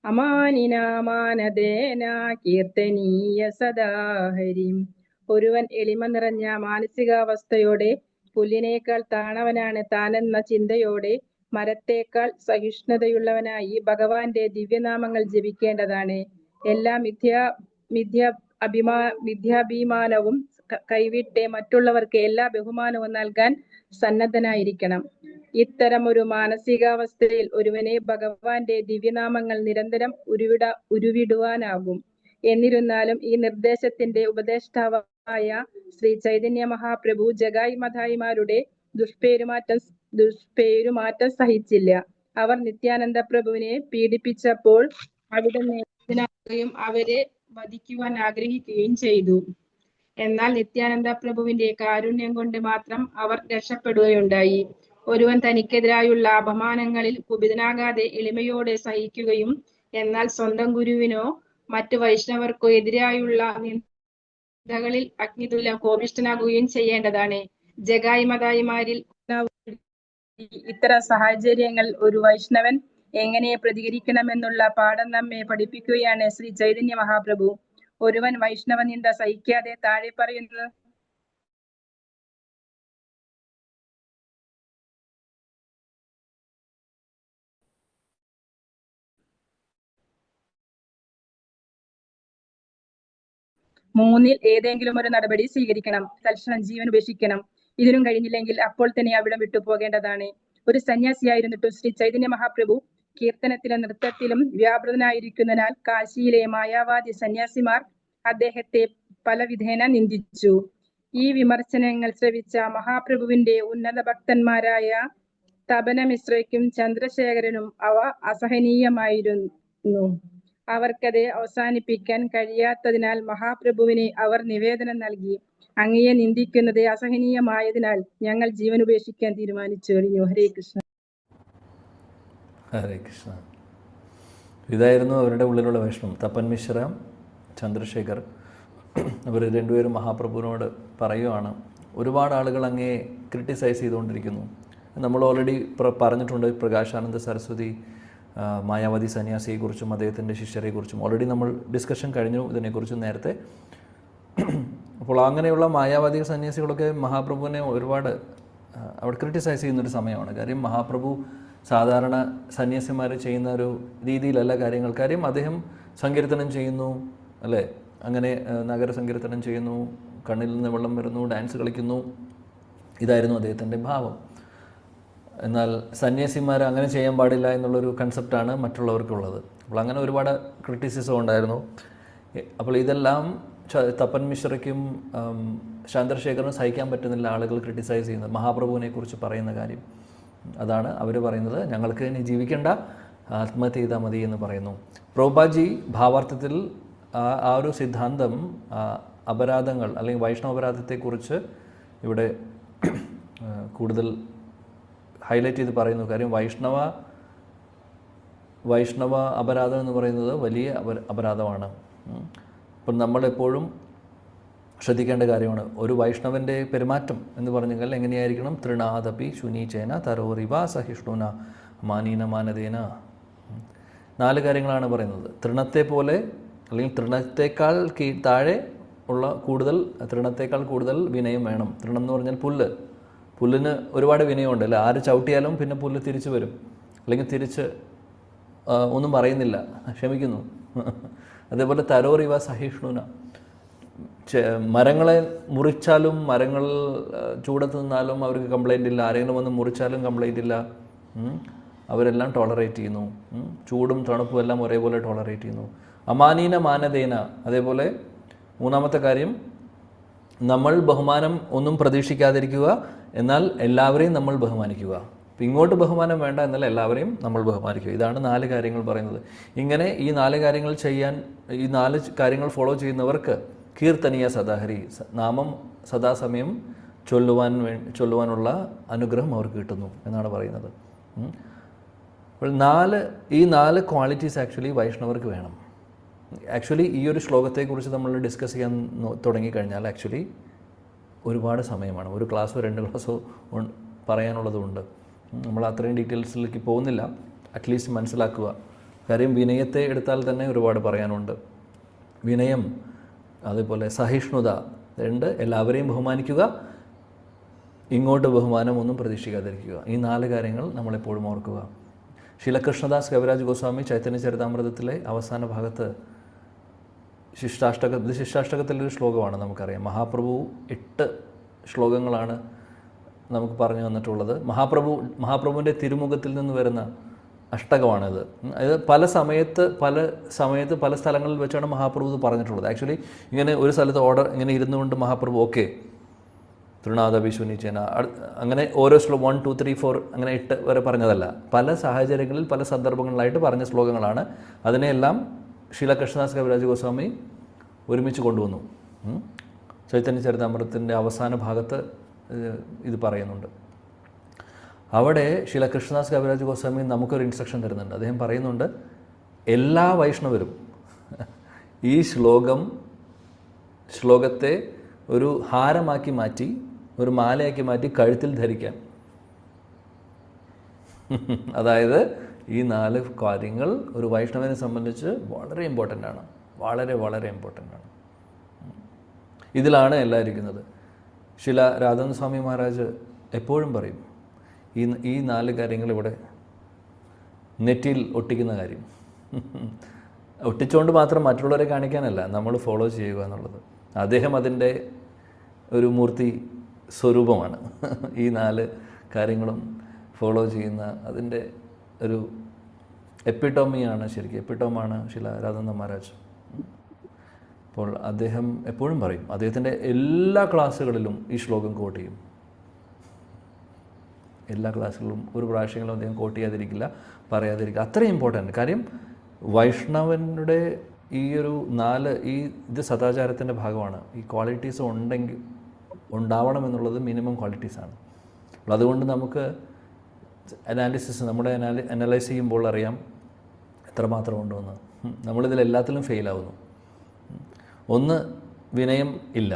[SPEAKER 4] അമാനിന മാനദേന കീർത്തനീയ സദാഹരിം. ഒരുവൻ എളിമ നിറഞ്ഞ മാനസികാവസ്ഥയോടെ പുല്ലിനേക്കാൾ താണവനാണ് താനെന്ന ചിന്തയോടെ മരത്തേക്കാൾ സഹിഷ്ണുതയുള്ളവനായി ഭഗവാന്റെ ദിവ്യനാമങ്ങൾ ജപിക്കേണ്ടതാണ്. എല്ലാ വിദ്യാഭിമാനവും കൈവിട്ട് മറ്റുള്ളവർക്ക് എല്ലാ ബഹുമാനവും നൽകാൻ സന്നദ്ധനായിരിക്കണം. ഇത്തരം ഒരു മാനസികാവസ്ഥയിൽ ഒരുവനെ ഭഗവാന്റെ ദിവ്യനാമങ്ങൾ നിരന്തരം ഉരുവിടുവാനാകും. എന്നിരുന്നാലും ഈ നിർദ്ദേശത്തിന്റെ ഉപദേഷ്ടാവായ ശ്രീ ചൈതന്യ മഹാപ്രഭു ജഗായി മതായിമാരുടെ ദുഷ്പേരുമാറ്റം സഹിച്ചില്ല. അവർ നിത്യാനന്ദ പ്രഭുവിനെ പീഡിപ്പിച്ചപ്പോൾ അവിടുന്ന് ഇതിനാകുകയും അവരെ വധിക്കുവാൻ ആഗ്രഹിക്കുകയും ചെയ്തു. എന്നാൽ നിത്യാനന്ദ പ്രഭുവിന്റെ കാരുണ്യം കൊണ്ട് മാത്രം അവർ രക്ഷപ്പെടുകയുണ്ടായി. ഒരുവൻ തനിക്കെതിരായുള്ള അപമാനങ്ങളിൽ കുപിതനാകാതെ എളിമയോടെ സഹിക്കുകയും എന്നാൽ സ്വന്തം ഗുരുവിനോ മറ്റു വൈഷ്ണവർക്കോ എതിരായുള്ള നിന്ദകളിൽ അഗ്നിതുല്യം കോപിഷ്ഠനാകുകയും ചെയ്യേണ്ടതാണ്. ജഗായി മതായിമാരിൽ ഇത്തരം സാഹചര്യങ്ങൾ ഒരു വൈഷ്ണവൻ എങ്ങനെ പ്രതികരിക്കണമെന്നുള്ള പാഠം നമ്മെ പഠിപ്പിക്കുകയാണ് ശ്രീ ചൈതന്യ മഹാപ്രഭു. ഒരുവൻ വൈഷ്ണവ നിന്ദ സഹിക്കാതെ താഴെ പറയുന്നത് മൂന്നിൽ ഏതെങ്കിലും ഒരു നടപടി സ്വീകരിക്കണം. തൽക്ഷണം ജീവൻ ഉപേക്ഷിക്കണം. ഇതിനും കഴിഞ്ഞില്ലെങ്കിൽ അപ്പോൾ തന്നെ അവിടം വിട്ടുപോകേണ്ടതാണ്. ഒരു സന്യാസിയായിരുന്നിട്ടും ശ്രീ ചൈതന്യ മഹാപ്രഭു കീർത്തനത്തിലും നൃത്തത്തിലും വ്യാപൃതനായിരിക്കുന്നതിനാൽ കാശിയിലെ മായാവാദി സന്യാസിമാർ അദ്ദേഹത്തെ പലവിധേന നിന്ദിച്ചു. ഈ വിമർശനങ്ങൾ ശ്രവിച്ച മഹാപ്രഭുവിന്റെ ഉന്നത ഭക്തന്മാരായ തപന മിശ്രയ്ക്കും ചന്ദ്രശേഖരനും അവ അസഹനീയമായിരുന്നു. അവർക്കത് അവസാനിപ്പിക്കാൻ കഴിയാത്തതിനാൽ മഹാപ്രഭുവിനെ അവർ നിവേദനം നൽകി. അങ്ങയെ നിന്ദിക്കുന്നത് അസഹനീയമായതിനാൽ ഞങ്ങൾ ജീവൻ ഉപേക്ഷിക്കാൻ തീരുമാനിച്ചു കഴിഞ്ഞു. ഹരേ കൃഷ്ണ.
[SPEAKER 1] ഹരേ കൃഷ്ണ. ഇതായിരുന്നു അവരുടെ ഉള്ളിലുള്ള വിഷമം. തപൻ മിശ്ര, ചന്ദ്രശേഖർ, അവർ രണ്ടുപേരും മഹാപ്രഭുവിനോട് പറയുവാണ്, ഒരുപാട് ആളുകൾ അങ്ങയെ ക്രിട്ടിസൈസ് ചെയ്തുകൊണ്ടിരിക്കുന്നു. നമ്മൾ ഓൾറെഡി പറഞ്ഞിട്ടുണ്ട്. പ്രകാശാനന്ദ സരസ്വതി മായാവതി സന്യാസിയെക്കുറിച്ചും അദ്ദേഹത്തിൻ്റെ ശിഷ്യരെക്കുറിച്ചും ഓൾറെഡി നമ്മൾ ഡിസ്കഷൻ കഴിഞ്ഞു ഇതിനെക്കുറിച്ച് നേരത്തെ. അപ്പോൾ അങ്ങനെയുള്ള മായാവാദി സന്യാസികളൊക്കെ മഹാപ്രഭുവിനെ ഒരുപാട് അവിടെ ക്രിട്ടിസൈസ് ചെയ്യുന്നൊരു സമയമാണ്. കാര്യം മഹാപ്രഭു സാധാരണ സന്യാസിമാർ ചെയ്യുന്ന ഒരു രീതിയിലല്ല കാര്യങ്ങൾ. കാര്യം അദ്ദേഹം സങ്കീർത്തനം ചെയ്യുന്നു, അല്ലേ, അങ്ങനെ നഗര സങ്കീർത്തനം ചെയ്യുന്നു, കണ്ണിൽ നിന്ന് വെള്ളം വരുന്നു, ഡാൻസ് കളിക്കുന്നു. ഇതായിരുന്നു അദ്ദേഹത്തിൻ്റെ ഭാവം. എന്നാൽ സന്യാസിമാർ അങ്ങനെ ചെയ്യാൻ പാടില്ല എന്നുള്ളൊരു കൺസെപ്റ്റാണ് മറ്റുള്ളവർക്കുള്ളത്. അപ്പോൾ അങ്ങനെ ഒരുപാട് ക്രിറ്റിസിസം ഉണ്ടായിരുന്നു. അപ്പോൾ ഇതെല്ലാം തപൻ മിശ്രയ്ക്കും ചന്ദ്രശേഖരനും സഹിക്കാൻ പറ്റുന്നില്ല ആളുകൾ ക്രിട്ടിസൈസ് ചെയ്യുന്നത്, മഹാപ്രഭുവിനെ കുറിച്ച് പറയുന്ന കാര്യം. അതാണ് അവർ പറയുന്നത്, ഞങ്ങൾക്ക് ഇനി ജീവിക്കേണ്ട, ആത്മഹത്യ ചെയ്താൽ മതി എന്ന് പറയുന്നു. പ്രഭുപാദി ഭാവാർത്ഥത്തിൽ ആ ഒരു സിദ്ധാന്തം അപരാധങ്ങൾ അല്ലെങ്കിൽ വൈഷ്ണവ അപരാധത്തെക്കുറിച്ച് ഇവിടെ കൂടുതൽ ഹൈലൈറ്റ് ചെയ്ത് പറയുന്നു. കാര്യം വൈഷ്ണവ അപരാധം എന്ന് പറയുന്നത് വലിയ അപരാധമാണ്. അപ്പം നമ്മളെപ്പോഴും ശ്രദ്ധിക്കേണ്ട കാര്യമാണ്. ഒരു വൈഷ്ണവൻ്റെ പെരുമാറ്റം എന്ന് പറഞ്ഞാൽ എങ്ങനെയായിരിക്കണം? തൃണാദപി ശുനീചേന തരോറിവ സഹിഷ്ണുന മാനീന മാനദേന. 4 കാര്യങ്ങളാണ് പറയുന്നത്. തൃണത്തെ പോലെ അല്ലെങ്കിൽ തൃണത്തേക്കാൾ താഴെ ഉള്ള തൃണത്തേക്കാൾ കൂടുതൽ വിനയം വേണം. തൃണം എന്ന് പറഞ്ഞാൽ പുല്ലിന് ഒരുപാട് വിനയമുണ്ട്, അല്ലേ? ആര് ചവിട്ടിയാലും പിന്നെ പുല്ല് തിരിച്ചു വരും, അല്ലെങ്കിൽ തിരിച്ച് ഒന്നും പറയുന്നില്ല, ക്ഷമിക്കുന്നു. അതേപോലെ തരോറിവ സഹിഷ്ണുന. മരങ്ങളെ മുറിച്ചാലും മരങ്ങൾ ചൂടത്ത് നിന്നാലും അവർക്ക് കംപ്ലൈൻ്റ് ഇല്ല. ആരെങ്കിലും വന്ന് മുറിച്ചാലും കംപ്ലൈൻ്റ് ഇല്ല. അവരെല്ലാം ടോളറേറ്റ് ചെയ്യുന്നു. ചൂടും തണുപ്പും എല്ലാം ഒരേപോലെ ടോളറേറ്റ് ചെയ്യുന്നു. അമാനീന മാനദേന. അതേപോലെ 3ാമത്തെ കാര്യം, നമ്മൾ ബഹുമാനം ഒന്നും പ്രതീക്ഷിക്കാതിരിക്കുക, എന്നാൽ എല്ലാവരെയും നമ്മൾ ബഹുമാനിക്കുക. അപ്പം ഇങ്ങോട്ട് ബഹുമാനം വേണ്ട, എന്നാൽ എല്ലാവരെയും നമ്മൾ ബഹുമാനിക്കുക. ഇതാണ് 4 കാര്യങ്ങൾ പറയുന്നത്. ഇങ്ങനെ ഈ 4 കാര്യങ്ങൾ ചെയ്യാൻ, ഈ 4 കാര്യങ്ങൾ ഫോളോ ചെയ്യുന്നവർക്ക് കീർത്തനീയ സദാഹരി, നാമം സദാസമയം ചൊല്ലുവാനുള്ള അനുഗ്രഹം അവർക്ക് കിട്ടുന്നു എന്നാണ് പറയുന്നത്. അപ്പോൾ ഈ 4 ക്വാളിറ്റീസ് ആക്ച്വലി വൈഷ്ണവർക്ക് വേണം. ആക്ച്വലി ഈ ഒരു ശ്ലോകത്തെക്കുറിച്ച് നമ്മൾ ഡിസ്കസ് ചെയ്യാൻ തുടങ്ങിക്കഴിഞ്ഞാൽ ആക്ച്വലി ഒരുപാട് സമയമാണ്. ഒരു ക്ലാസ്സോ 2 ക്ലാസ്സോ പറയാനുള്ളതുണ്ട്. നമ്മൾ അത്രയും ഡീറ്റെയിൽസിലേക്ക് പോകുന്നില്ല. അറ്റ്ലീസ്റ്റ് മനസ്സിലാക്കുക. കാര്യം വിനയത്തെ എടുത്താൽ തന്നെ ഒരുപാട് പറയാനുണ്ട്. വിനയം, അതേപോലെ സഹിഷ്ണുത, 2 എല്ലാവരെയും ബഹുമാനിക്കുക, ഇങ്ങോട്ട് ബഹുമാനമൊന്നും പ്രതീക്ഷിക്കാതിരിക്കുക. ഈ 4 കാര്യങ്ങൾ നമ്മളെപ്പോഴും ഓർക്കുക. ശ്രീല കൃഷ്ണദാസ് കവിരാജ് ഗോസ്വാമി ചൈതന്യ ചരിതാമൃതത്തിലെ അവസാന ഭാഗത്ത് ഇത് ശിഷ്ടാഷ്ടകത്തിലൊരു ശ്ലോകമാണ്, നമുക്കറിയാം. മഹാപ്രഭു 8 ശ്ലോകങ്ങളാണ് നമുക്ക് പറഞ്ഞു തന്നിട്ടുള്ളത്. മഹാപ്രഭുവിൻ്റെ തിരുമുഖത്തിൽ നിന്ന് വരുന്ന അഷ്ടകമാണിത്. ഇത് പല സമയത്ത് പല സ്ഥലങ്ങളിൽ വെച്ചാണ് മഹാപ്രഭു ഇത് പറഞ്ഞിട്ടുള്ളത്. ആക്ച്വലി ഇങ്ങനെ ഒരു സ്ഥലത്ത് ഓർഡർ ഇങ്ങനെ ഇരുന്നുകൊണ്ട് മഹാപ്രഭു ഓക്കെ തൃണാദ വിശ്വനിച്ചേന അങ്ങനെ ഓരോ 1, 2, 3, 4 അങ്ങനെ 8 വരെ പറഞ്ഞതല്ല. പല സാഹചര്യങ്ങളിൽ പല സന്ദർഭങ്ങളിലായിട്ട് പറഞ്ഞ ശ്ലോകങ്ങളാണ്. അതിനെയെല്ലാം ശ്രീല കൃഷ്ണദാസ് കവിരാജ് ഗോസ്വാമി ഒരുമിച്ച് കൊണ്ടുവന്നു. ചൈതന്യ ചരിതാമൃതത്തിൻ്റെ അവസാന ഭാഗത്ത് ഇത് പറയുന്നുണ്ട്. അവിടെ ശ്രീല കൃഷ്ണദാസ് കവിരാജ് ഗോസ്വാമി നമുക്കൊരു ഇൻസ്ട്രക്ഷൻ തരുന്നുണ്ട്. അദ്ദേഹം പറയുന്നുണ്ട്, എല്ലാ വൈഷ്ണവരും ഈ ശ്ലോകത്തെ ഒരു ഹാരമാക്കി മാറ്റി, ഒരു മാലയാക്കി മാറ്റി കഴുത്തിൽ ധരിക്കാൻ. അതായത് ഈ 4 കാര്യങ്ങൾ ഒരു വൈഷ്ണവനെ സംബന്ധിച്ച് വളരെ ഇമ്പോർട്ടൻ്റ് ആണ്, വളരെ വളരെ ഇമ്പോർട്ടൻ്റ് ആണ്. ഇതിലാണ് എല്ലാം ഇരിക്കുന്നത്. ശ്രീല രാധാനന്ദ സ്വാമി മഹാരാജ് എപ്പോഴും പറയും, ഈ 4 കാര്യങ്ങൾ ഇവിടെ നെറ്റിയിൽ ഒട്ടിക്കുന്ന കാര്യം ഒട്ടിച്ചുകൊണ്ട് മാത്രം മറ്റുള്ളവരെ കാണിക്കാനല്ല, നമ്മൾ ഫോളോ ചെയ്യുക എന്നുള്ളത്. അദ്ദേഹം അതിൻ്റെ ഒരു മൂർത്തി സ്വരൂപമാണ്. ഈ 4 കാര്യങ്ങളും ഫോളോ ചെയ്യുന്ന അതിൻ്റെ ഒരു എപ്പിട്ടോമിയാണ്, ശരിക്കും എപ്പിട്ടോമാണ് ശ്രീല രാധാനന്ദ മഹാരാജ്. അപ്പോൾ അദ്ദേഹം എപ്പോഴും പറയും, അദ്ദേഹത്തിൻ്റെ എല്ലാ ക്ലാസ്സുകളിലും ഈ ശ്ലോകം കോട്ട് ചെയ്യും. എല്ലാ ക്ലാസ്സുകളിലും ഒരു പ്രാവശ്യങ്ങളും അദ്ദേഹം കോട്ട് ചെയ്യാതിരിക്കില്ല, പറയാതിരിക്കില്ല. അത്രയും ഇമ്പോർട്ടൻ്റ് കാര്യം. വൈഷ്ണവനുടെ ഈ ഒരു 4 ഇത് സദാചാരത്തിൻ്റെ ഭാഗമാണ്. ഈ ക്വാളിറ്റീസ് ഉണ്ടാവണം എന്നുള്ളത് മിനിമം ക്വാളിറ്റീസാണ്. അതുകൊണ്ട് നമുക്ക് അനലൈസ് ചെയ്യുമ്പോൾ അറിയാം എത്രമാത്രം ഉണ്ടെന്ന്. നമ്മളിതിലെല്ലാത്തിലും ഫെയിലാവുന്നു. ഒന്ന്, വിനയം ഇല്ല,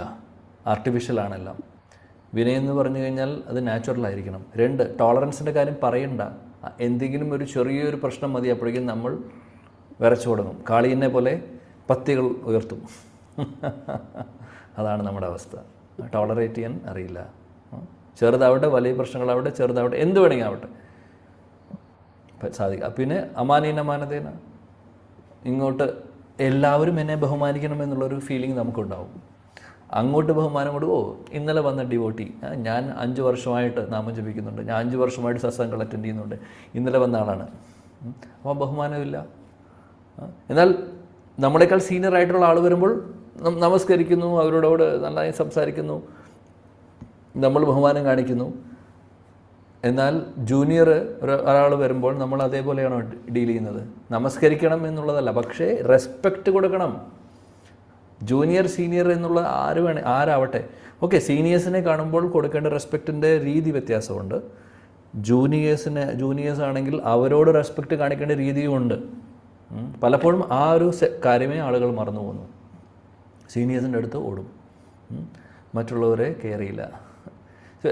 [SPEAKER 1] ആർട്ടിഫിഷ്യലാണെല്ലാം. വിനയം എന്ന് പറഞ്ഞു കഴിഞ്ഞാൽ അത് നാച്ചുറൽ ആയിരിക്കണം. 2, ടോളറൻസിൻ്റെ കാര്യം പറയണ്ട. എന്തെങ്കിലും ഒരു ചെറിയൊരു പ്രശ്നം മതി, അപ്പോഴേക്കും നമ്മൾ വിറച്ചു തുടങ്ങും. കാളിയനെ പോലെ പത്തികൾ ഉയർത്തും. അതാണ് നമ്മുടെ അവസ്ഥ. ടോളറേറ്റ് ചെയ്യാൻ അറിയില്ല. ചെറുതാവട്ടെ, വലിയ പ്രശ്നങ്ങളാവട്ടെ, ചെറുതാവട്ടെ, എന്ത് വേണമെങ്കിൽ ആവട്ടെ സാധിക്കുക. പിന്നെ അമാനീനമാനതേന, ഇങ്ങോട്ട് എല്ലാവരും എന്നെ ബഹുമാനിക്കണം എന്നുള്ളൊരു ഫീലിംഗ് നമുക്കുണ്ടാവും. അങ്ങോട്ട് ബഹുമാനം കൊടുക്കുമോ, ഇന്നലെ വന്ന ഡിവോട്ടി, ഞാൻ 5 വർഷമായിട്ട് നാമം ജപിക്കുന്നുണ്ട്, ഞാൻ 5 വർഷമായിട്ട് സത്സംഗങ്ങൾ അറ്റൻഡ് ചെയ്യുന്നുണ്ട്, ഇന്നലെ വന്ന ആളാണ്. അപ്പോൾ ബഹുമാനമില്ല. എന്നാൽ നമ്മളെക്കാൾ സീനിയർ ആയിട്ടുള്ള ആൾ വരുമ്പോൾ നമസ്കരിക്കുന്നു, അവരോട് നന്നായി സംസാരിക്കുന്നു, നമ്മൾ ബഹുമാനം കാണിക്കുന്നു. എന്നാൽ ജൂനിയർ ഒരാൾ വരുമ്പോൾ നമ്മൾ അതേപോലെയാണോ ഡീൽ ചെയ്യുന്നത്? നമസ്കരിക്കണം എന്നുള്ളതല്ല, പക്ഷേ റെസ്പെക്റ്റ് കൊടുക്കണം. ജൂനിയർ സീനിയർ എന്നുള്ള ആരാവട്ടെ, ഓക്കെ, സീനിയേഴ്സിനെ കാണുമ്പോൾ കൊടുക്കേണ്ട റെസ്പെക്റ്റിൻ്റെ രീതി വ്യത്യാസമുണ്ട്. ജൂനിയേഴ്സ് ആണെങ്കിൽ അവരോട് റെസ്പെക്റ്റ് കാണിക്കേണ്ട രീതിയും ഉണ്ട്. പലപ്പോഴും ആ ഒരു കാര്യമേ ആളുകൾ മറന്നു പോകുന്നു. സീനിയേഴ്സിൻ്റെ അടുത്ത് ഓടും, മറ്റുള്ളവരെ കെയർ ചെയ്യില്ല.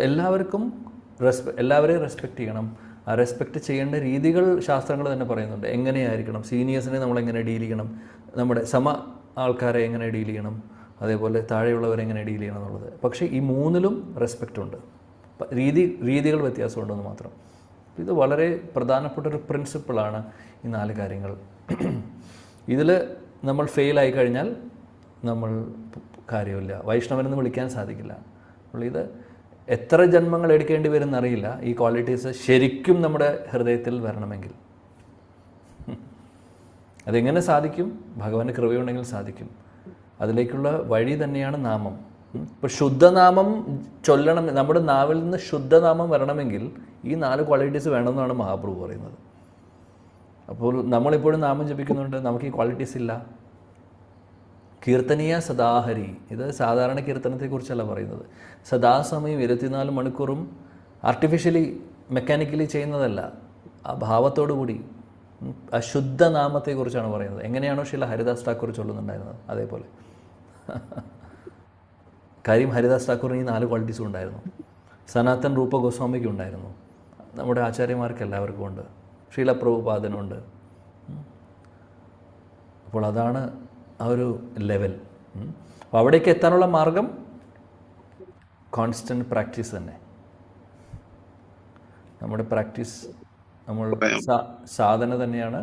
[SPEAKER 1] എല്ലാവരെയും റെസ്പെക്റ്റ് ചെയ്യണം. ആ റെസ്പെക്റ്റ് ചെയ്യേണ്ട രീതികൾ ശാസ്ത്രങ്ങൾ തന്നെ പറയുന്നുണ്ട്. എങ്ങനെയായിരിക്കണം സീനിയേഴ്സിനെ നമ്മളെങ്ങനെ ഡീൽ ചെയ്യണം, നമ്മുടെ ആൾക്കാരെ എങ്ങനെ ഡീൽ ചെയ്യണം, അതേപോലെ താഴെയുള്ളവരെ എങ്ങനെ ഡീൽ ചെയ്യണം എന്നുള്ളത്. പക്ഷേ ഈ 3ലും റെസ്പെക്റ്റ് ഉണ്ട്. രീതികൾ വ്യത്യാസമുണ്ടെന്ന് മാത്രം. ഇത് വളരെ പ്രധാനപ്പെട്ട ഒരു പ്രിൻസിപ്പിളാണ് ഈ 4 കാര്യങ്ങൾ. ഇതിൽ നമ്മൾ ഫെയിലായി കഴിഞ്ഞാൽ നമ്മൾ കാര്യമില്ല, വൈഷ്ണവനെന്ന് വിളിക്കാൻ സാധിക്കില്ല. അപ്പോൾ ഇത് എത്ര ജന്മങ്ങൾ എടുക്കേണ്ടി വരും എന്നറിയില്ല ഈ ക്വാളിറ്റീസ് ശരിക്കും നമ്മുടെ ഹൃദയത്തിൽ വരണമെങ്കിൽ. അതെങ്ങനെ സാധിക്കും? ഭഗവാന്റെ കൃപയുണ്ടെങ്കിൽ സാധിക്കും. അതിലേക്കുള്ള വഴി തന്നെയാണ് നാമം. ഇപ്പോൾ ശുദ്ധനാമം ചൊല്ലണം, നമ്മുടെ നാവിൽ നിന്ന് ശുദ്ധനാമം വരണമെങ്കിൽ ഈ 4 ക്വാളിറ്റീസ് വേണമെന്നാണ് മഹാപ്രഭു പറയുന്നത്. അപ്പോൾ നമ്മളിപ്പോഴും നാമം ജപിക്കുന്നുണ്ട്, നമുക്ക് ഈ ക്വാളിറ്റീസ് ഇല്ല. കീർത്തനീയ സദാഹരി, ഇത് സാധാരണ കീർത്തനത്തെക്കുറിച്ചല്ല പറയുന്നത്. സദാസമയം 24 മണിക്കൂറും ആർട്ടിഫിഷ്യലി മെക്കാനിക്കലി ചെയ്യുന്നതല്ല, ആ ഭാവത്തോടു കൂടി ആ ശുദ്ധനാമത്തെക്കുറിച്ചാണ് പറയുന്നത്. എങ്ങനെയാണോ ശ്രീല ഹരിദാസ് ഠാക്കൂർ ചൊല്ലുന്നുണ്ടായിരുന്നത് അതേപോലെ. കാര്യം ഹരിദാസ് ഠാക്കൂറിന് ഈ 4 ക്വാളിറ്റീസും ഉണ്ടായിരുന്നു. സനാതൻ രൂപ ഗോസ്വാമിക്കും ഉണ്ടായിരുന്നു. നമ്മുടെ ആചാര്യന്മാർക്ക് എല്ലാവർക്കും ഉണ്ട്. ശ്രീല പ്രഭുപാദനുണ്ട്. അപ്പോൾ അതാണ് ആ ഒരു ലെവൽ. അപ്പോൾ അവിടേക്ക് എത്താനുള്ള മാർഗം കോൺസ്റ്റൻറ്റ് പ്രാക്ടീസ് തന്നെ. നമ്മുടെ പ്രാക്ടീസ്, നമ്മൾ സാധന തന്നെയാണ്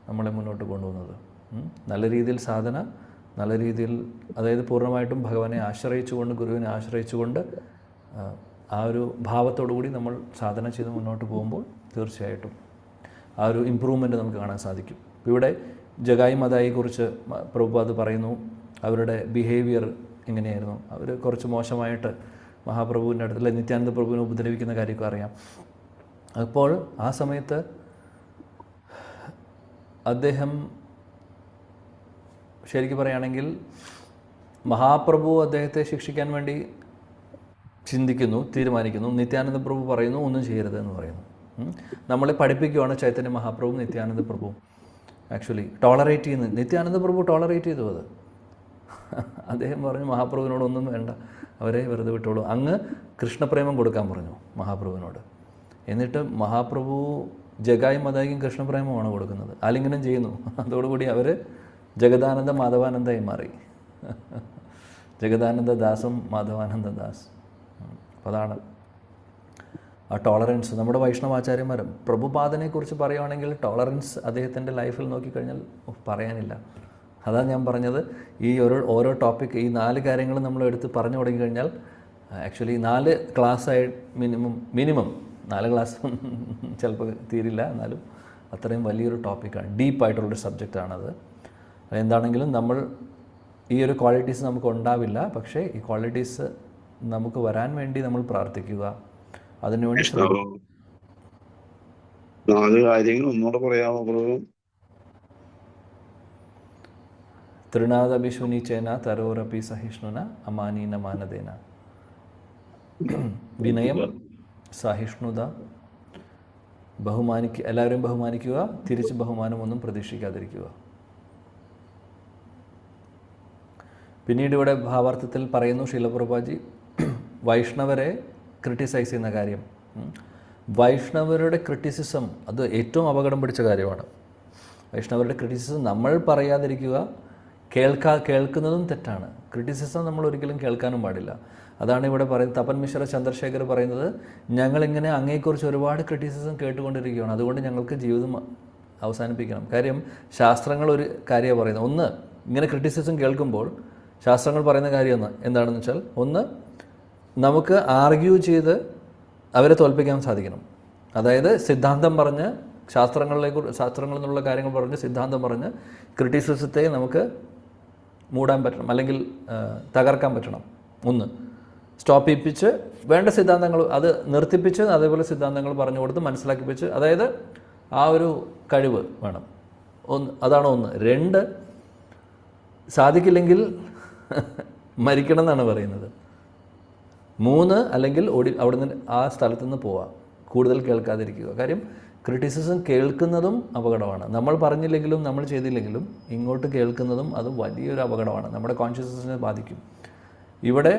[SPEAKER 1] നമ്മളെ മുന്നോട്ട് കൊണ്ടുപോകുന്നത്. നല്ല രീതിയിൽ സാധന, നല്ല രീതിയിൽ, അതായത് പൂർണ്ണമായിട്ടും ഭഗവാനെ ആശ്രയിച്ചുകൊണ്ട്, ഗുരുവിനെ ആശ്രയിച്ചുകൊണ്ട് ആ ഒരു ഭാവത്തോടു കൂടി നമ്മൾ സാധന ചെയ്ത് മുന്നോട്ട് പോകുമ്പോൾ തീർച്ചയായിട്ടും ആ ഒരു ഇമ്പ്രൂവ്മെൻറ്റ് നമുക്ക് കാണാൻ സാധിക്കും. ഇവിടെ ജഗായി മതായിയെക്കുറിച്ച് പ്രഭുപാദ് പറയുന്നു. അവരുടെ ബിഹേവിയർ എങ്ങനെയായിരുന്നു, അവർ കുറച്ച് മോശമായിട്ട് മഹാപ്രഭുവിൻ്റെ അടുത്തുള്ള നിത്യാനന്ദ പ്രഭുവിനെ ഉപദ്രവിക്കുന്ന കാര്യമൊക്കെ അറിയാം. അപ്പോൾ ആ സമയത്ത് അദ്ദേഹം ശരിക്കും പറയുകയാണെങ്കിൽ മഹാപ്രഭു അദ്ദേഹത്തെ ശിക്ഷിക്കാൻ വേണ്ടി തീരുമാനിക്കുന്നു. നിത്യാനന്ദ പ്രഭു പറയുന്നു ഒന്നും ചെയ്യരുത് എന്ന് പറയുന്നു. നമ്മളെ പഠിപ്പിക്കുകയാണ് ചൈതന്യ മഹാപ്രഭുവും നിത്യാനന്ദ പ്രഭുവും ആക്ച്വലി ടോളറേറ്റ് ചെയ്യുന്നത്. നിത്യാനന്ദ പ്രഭു ടോളറേറ്റ് ചെയ്തു അത്. അദ്ദേഹം പറഞ്ഞു മഹാപ്രഭുവിനോട് ഒന്നും വേണ്ട, അവരെ വെറുതെ വിട്ടോളൂ. അങ്ങ് കൃഷ്ണപ്രേമം കൊടുക്കാൻ പറഞ്ഞു മഹാപ്രഭുവിനോട്. എന്നിട്ട് മഹാപ്രഭു ജഗായി മതായിക്കും കൃഷ്ണപ്രേമമാണ് കൊടുക്കുന്നത്, ആലിംഗനം ചെയ്യുന്നു. അതോടുകൂടി അവർ ജഗദാനന്ദ മാധവാനന്ദായി മാറി. ജഗദാനന്ദ ദാസും മാധവാനന്ദ ദാസ്. അപ്പോൾ അതാണ് ആ ടോളറൻസ്. നമ്മുടെ വൈഷ്ണവാചാര്യന്മാരും പ്രഭുപാദനെക്കുറിച്ച് പറയുകയാണെങ്കിൽ ടോളറൻസ് അദ്ദേഹത്തിൻ്റെ ലൈഫിൽ നോക്കിക്കഴിഞ്ഞാൽ പറയാനില്ല. അതാണ് ഞാൻ പറഞ്ഞത്, ഈ ഓരോ ടോപ്പിക്, ഈ 4 കാര്യങ്ങൾ നമ്മൾ എടുത്ത് പറഞ്ഞു തുടങ്ങിക്കഴിഞ്ഞാൽ ആക്ച്വലി 4 ക്ലാസ്സായി മിനിമം 4 ക്ലാസ് ചിലപ്പോൾ തീരില്ല, എന്നാലും അത്രയും വലിയൊരു ടോപ്പിക്കാണ്, ഡീപ്പായിട്ടുള്ളൊരു സബ്ജക്റ്റാണത്. എന്താണെങ്കിലും നമ്മൾ ഈ ഒരു ക്വാളിറ്റീസ് നമുക്ക് ഉണ്ടാവില്ല, പക്ഷേ ഈ ക്വാളിറ്റീസ് നമുക്ക് വരാൻ വേണ്ടി നമ്മൾ പ്രാർത്ഥിക്കുക, അതിനുവേണ്ടി
[SPEAKER 5] നാല് കാര്യങ്ങൾ ഒന്നുകൂടെ പറയാമോ?
[SPEAKER 1] തൃണാദഭിശുനിചേന തരോരപി സഹിഷ്ണുന അമാനീന മാനദേന. വിനയം, സഹിഷ്ണുത, എല്ലാവരെയും ബഹുമാനിക്കുക, തിരിച്ച് ബഹുമാനമൊന്നും പ്രതീക്ഷിക്കാതിരിക്കുക. പിന്നീട് ഇവിടെ ഭാവാർത്ഥത്തിൽ പറയുന്നു ശീലപ്രഭുപാദി വൈഷ്ണവരെ ക്രിട്ടിസൈസ് ചെയ്യുന്ന കാര്യം. വൈഷ്ണവരുടെ ക്രിറ്റിസിസം അത് ഏറ്റവും അപകടം പിടിച്ച കാര്യമാണ്. വൈഷ്ണവരുടെ ക്രിറ്റിസിസം നമ്മൾ പറയാതിരിക്കുക, കേൾക്കുന്നതും തെറ്റാണ്. ക്രിറ്റിസിസം നമ്മൾ ഒരിക്കലും കേൾക്കാനും പാടില്ല. അതാണ് ഇവിടെ പറയുന്നത്. തപൻ മിശ്ര ചന്ദ്രശേഖർ പറയുന്നത്, ഞങ്ങളിങ്ങനെ അങ്ങയെക്കുറിച്ച് ഒരുപാട് ക്രിറ്റിസിസം കേട്ടുകൊണ്ടിരിക്കുകയാണ്, അതുകൊണ്ട് ഞങ്ങൾക്ക് ജീവിതം അവസാനിപ്പിക്കണം. കാര്യം ശാസ്ത്രങ്ങൾ ഒരു കാര്യമാണ് പറയുന്നത്. ഒന്ന്, ഇങ്ങനെ ക്രിറ്റിസിസം കേൾക്കുമ്പോൾ ശാസ്ത്രങ്ങൾ പറയുന്ന കാര്യം എന്താണെന്ന് വെച്ചാൽ, ഒന്ന്, നമുക്ക് ആർഗ്യൂ ചെയ്ത് അവരെ തോൽപ്പിക്കാൻ സാധിക്കണം. അതായത് സിദ്ധാന്തം പറഞ്ഞ് ശാസ്ത്രങ്ങളിൽ നിന്നുള്ള കാര്യങ്ങൾ പറഞ്ഞ് സിദ്ധാന്തം പറഞ്ഞ് ക്രിറ്റിസിസത്തെ നമുക്ക് മൂടാൻ പറ്റണം, അല്ലെങ്കിൽ തകർക്കാൻ പറ്റണം. ഒന്ന്, സ്റ്റോപ്പ് ചെയ്യിപ്പിച്ച് വേണ്ട സിദ്ധാന്തങ്ങൾ അത് നിർത്തിപ്പിച്ച് അതേപോലെ സിദ്ധാന്തങ്ങൾ പറഞ്ഞു കൊടുത്ത് മനസ്സിലാക്കിപ്പിച്ച്, അതായത് ആ ഒരു കഴിവ് വേണം. അതാണ് ഒന്ന്. 2, സാധിക്കില്ലെങ്കിൽ മരിക്കണം എന്നാണ് പറയുന്നത്. 3, അല്ലെങ്കിൽ അവിടുന്ന് ആ സ്ഥലത്തു നിന്ന് പോവുക, കൂടുതൽ കേൾക്കാതിരിക്കുക. കാര്യം ക്രിറ്റിസിസം കേൾക്കുന്നതും അപകടമാണ്. നമ്മൾ പറഞ്ഞില്ലെങ്കിലും നമ്മൾ ചെയ്തില്ലെങ്കിലും ഇങ്ങോട്ട് കേൾക്കുന്നതും അത് വലിയൊരു അപകടമാണ്, നമ്മുടെ കോൺഷ്യസ്നസിനെ ബാധിക്കും. ഇവിടെ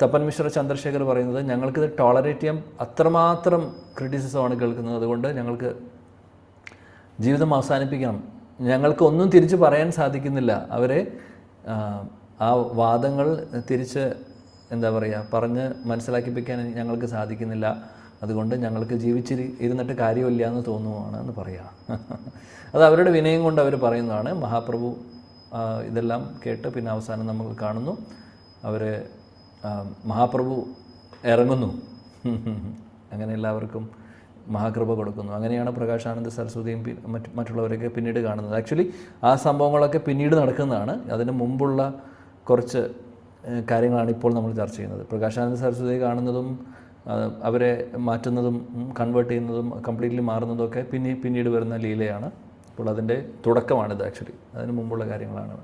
[SPEAKER 1] തപൻ മിശ്ര ചന്ദ്രശേഖർ പറയുന്നത്, ഞങ്ങൾക്കിത് ടോളറേറ്റ് ചെയ്യാൻ അത്രമാത്രം ക്രിറ്റിസിസമാണ് കേൾക്കുന്നത്, അതുകൊണ്ട് ഞങ്ങൾക്ക് ജീവിതം അവസാനിപ്പിക്കണം. ഞങ്ങൾക്ക് ഒന്നും തിരിച്ച് പറയാൻ സാധിക്കുന്നില്ല. അവരെ ആ വാദങ്ങൾ തിരിച്ച് പറഞ്ഞ് മനസ്സിലാക്കിപ്പിക്കാൻ ഞങ്ങൾക്ക് സാധിക്കുന്നില്ല, അതുകൊണ്ട് ഞങ്ങൾക്ക് ഇരുന്നിട്ട് കാര്യമില്ല എന്ന് തോന്നുവാണ് എന്ന് പറയുക. അത് അവരുടെ വിനയം കൊണ്ട് അവർ പറയുന്നതാണ്. മഹാപ്രഭു ഇതെല്ലാം കേട്ട് പിന്നെ അവസാനം നമ്മൾ കാണുന്നു മഹാപ്രഭു ഇറങ്ങുന്നു, അങ്ങനെ എല്ലാവർക്കും മഹാകൃപ കൊടുക്കുന്നു. അങ്ങനെയാണ് പ്രകാശാനന്ദ സരസ്വതിയും മറ്റുള്ളവരൊക്കെ പിന്നീട് കാണുന്നത്. ആക്ച്വലി ആ സംഭവങ്ങളൊക്കെ പിന്നീട് നടക്കുന്നതാണ്. അതിന് മുമ്പുള്ള കുറച്ച് കാര്യങ്ങളാണ് ഇപ്പോൾ നമ്മൾ ചർച്ച ചെയ്യുന്നത്. പ്രകാശാനന്ദ സരസ്വതി കാണുന്നതും അവരെ മാറ്റുന്നതും കൺവേർട്ട് ചെയ്യുന്നതും കംപ്ലീറ്റ്ലി മാറുന്നതൊക്കെ പിന്നീട് വരുന്ന ലീലയാണ്. അപ്പോൾ അതിൻ്റെ തുടക്കമാണിത്. ആക്ച്വലി അതിന് മുമ്പുള്ള കാര്യങ്ങളാണ്